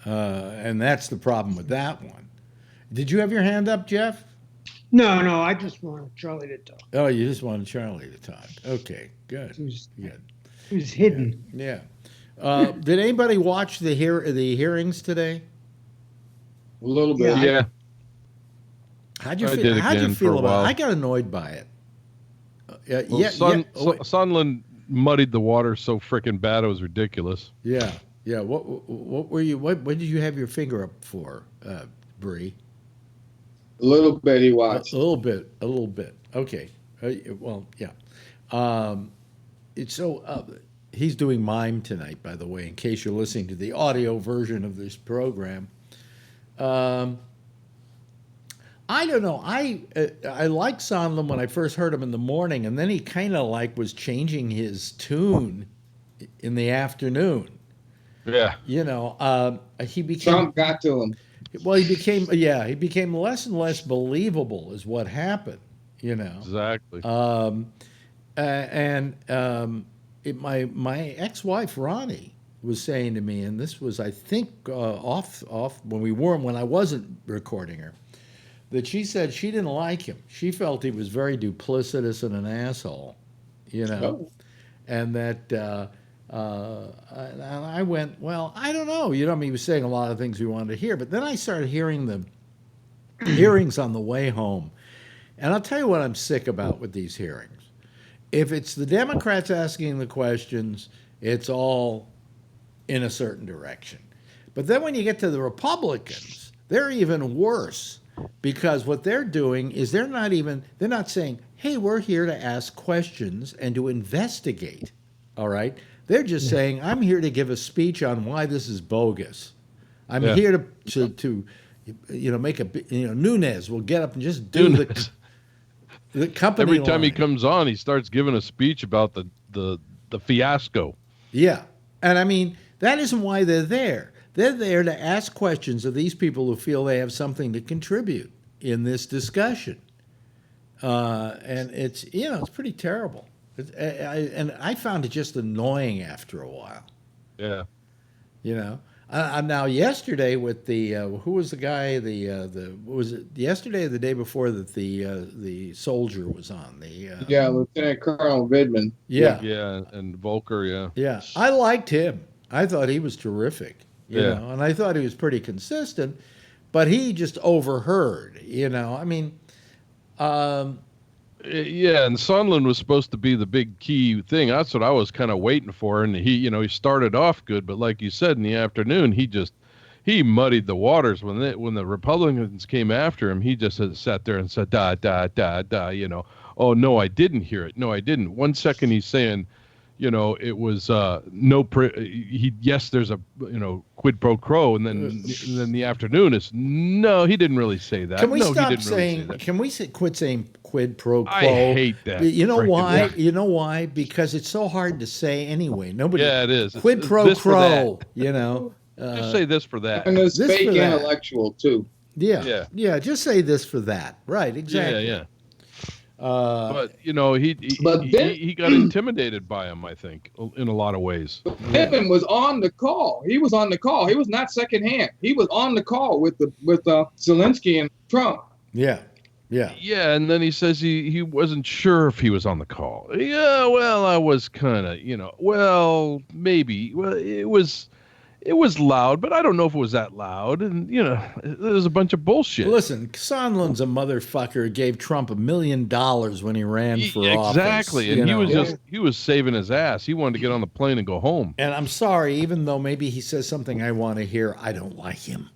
that's the problem with that one. Did you have your hand up, Jeff? No, I just wanted Charlie to talk. Oh, you just wanted Charlie to talk. Okay, good. Good. It was hidden. Yeah. Did anybody watch the hearings today? A little bit. Yeah. How'd you feel about it? I got annoyed by it. Sondland muddied the water so freaking bad it was ridiculous. Yeah. What were you? What did you have your finger up for, Bree? A little bit he watched. A little bit. Okay. Well, yeah. He's doing mime tonight, by the way, in case you're listening to the audio version of this program. I don't know. I liked Sondland when I first heard him in the morning, and then he kind of was changing his tune in the afternoon. Yeah. He became Trump got to him. Well, he became less and less believable is what happened, Exactly. My ex-wife Ronnie was saying to me, and this was, I think, off when I wasn't recording her, that she said she didn't like him. She felt he was very duplicitous and an asshole, and that. And I went, well, I don't know. He was saying a lot of things we wanted to hear, but then I started hearing the hearings on the way home. And I'll tell you what I'm sick about with these hearings. If it's the Democrats asking the questions, it's all in a certain direction. But then when you get to the Republicans, they're even worse, because what they're doing is they're not saying, hey, we're here to ask questions and to investigate. All right? They're just saying, I'm here to give a speech on why this is bogus. I'm here to make Nunes will get up and just do the company Every time line. he comes on, he starts giving a speech about the fiasco. Yeah. And I mean, that isn't why they're there. They're there to ask questions of these people who feel they have something to contribute in this discussion. And it's pretty terrible. And I found it just annoying after a while. Yeah. Now yesterday with the who was the guy was it yesterday or the day before that the soldier was on Lieutenant Colonel Vidman. Yeah. Yeah, and Volker. Yeah, I liked him. I thought he was terrific. You know, and I thought he was pretty consistent, but he just overheard. I mean, Yeah, and Sondland was supposed to be the big key thing. That's what I was kind of waiting for. And he started off good, but like you said, in the afternoon, he muddied the waters when the Republicans came after him. He just sat there and said, da, da, da, da, oh, no, I didn't hear it. No, I didn't. 1 second he's saying, it was there's a quid pro quo, and then the afternoon is no, he didn't really say that. Can we no, stop he didn't saying? Really say that. Can we quit saying quid pro quo? I hate that. You know why? Yeah. You know why? Because it's so hard to say anyway. Nobody. Yeah, it is. Quid pro quo. Just say this for that. And it's fake intellectual too. Yeah. Just say this for that. Right. Exactly. Yeah. But he got intimidated by him, I think, in a lot of ways. Pittman was on the call. He was on the call. He was not secondhand. He was on the call with Zelensky and Trump. Yeah. Yeah, and then he says he wasn't sure if he was on the call. Yeah, well, I was kind of, well, maybe. Well, it was loud, but I don't know if it was that loud. And, there's a bunch of bullshit. Listen, Sondland's a motherfucker who gave Trump $1 million when he ran for office. Exactly. And he was saving his ass. He wanted to get on the plane and go home. And I'm sorry, even though maybe he says something I want to hear, I don't like him.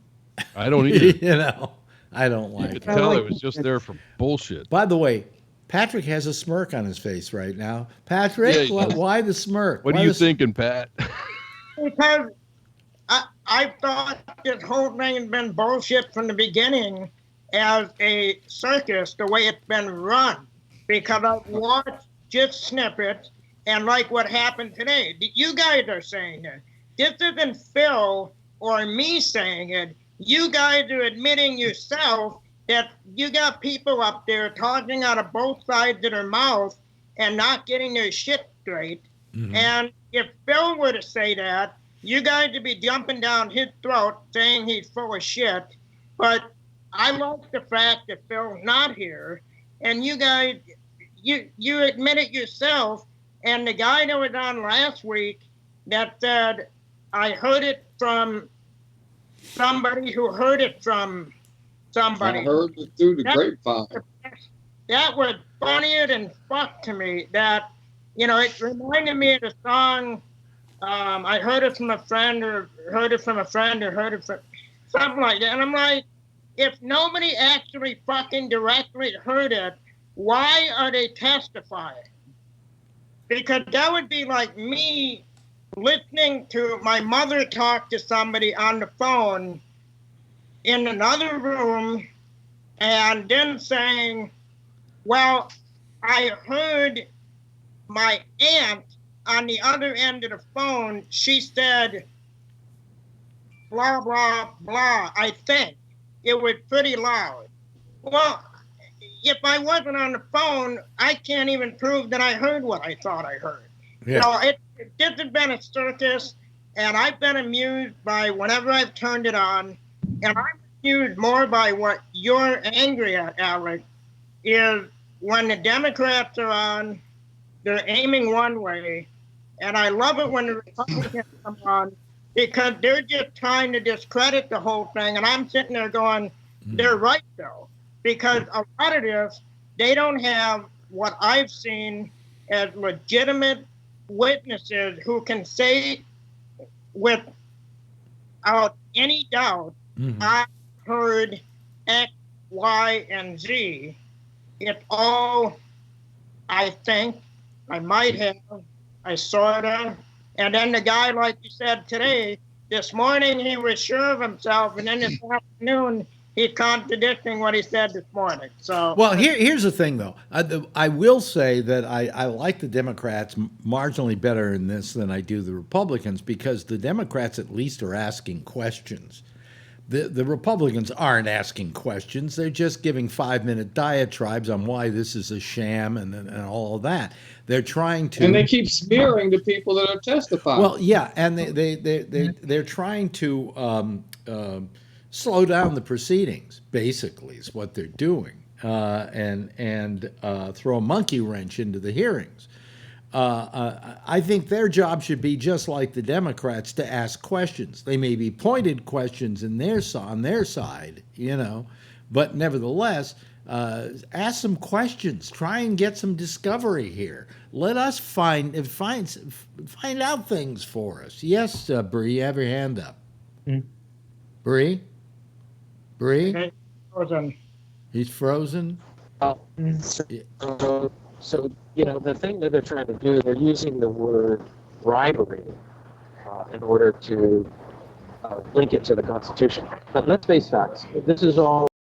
I don't either. I don't like him. You could tell he was just there for bullshit. By the way, Patrick has a smirk on his face right now. Patrick, why the smirk? What are you thinking, Pat? Because I thought this whole thing had been bullshit from the beginning as a circus, the way it's been run. Because I've watched just snippets, and like what happened today. You guys are saying it. This isn't Phil or me saying it. You guys are admitting yourself that you got people up there talking out of both sides of their mouth and not getting their shit straight. Mm-hmm. And if Phil were to say that, you guys would be jumping down his throat saying he's full of shit. But I like the fact that Phil's not here. And you guys, you admit it yourself. And the guy that was on last week that said, I heard it from somebody who heard it from somebody. I heard it through the grapevine. That was funnier than fuck to me. That, it reminded me of the song, I heard it from a friend or heard it from a friend or heard it from something like that. And I'm like, if nobody actually fucking directly heard it, why are they testifying? Because that would be like me listening to my mother talk to somebody on the phone in another room and then saying, well, I heard my aunt on the other end of the phone, she said, blah, blah, blah, I think. It was pretty loud. Well, if I wasn't on the phone, I can't even prove that I heard what I thought I heard. Yeah. This has been a circus, and I've been amused by whenever I've turned it on, and I'm amused more by what you're angry at, Alex, is when the Democrats are on, they're aiming one way, and I love it when the Republicans come on because they're just trying to discredit the whole thing, and I'm sitting there going, they're right, though, because a lot of this, they don't have what I've seen as legitimate witnesses who can say without any doubt, I heard X, Y, and Z. It's all, I think, I might have, I sort of. And then the guy, like you said today, this morning he was sure of himself, and then this afternoon he's contradicting what he said this morning. So, well, here's the thing, though. I will say that I like the Democrats marginally better in this than I do the Republicans because the Democrats at least are asking questions. The Republicans aren't asking questions. They're just giving 5-minute diatribes on why this is a sham and all of that. They're trying to, and they keep smearing the people that are testifying. Well, yeah, and they're trying to slow down the proceedings. Basically, is what they're doing, and throw a monkey wrench into the hearings. I think their job should be just like the Democrats, to ask questions. They may be pointed questions on their side, but nevertheless, ask some questions. Try and get some discovery here. Let us find out things for us. Yes, Bree, you have your hand up. Bree? Okay, frozen. He's frozen? So, the thing that they're trying to do, they're using the word bribery in order to link it to the Constitution. But let's face facts. This is all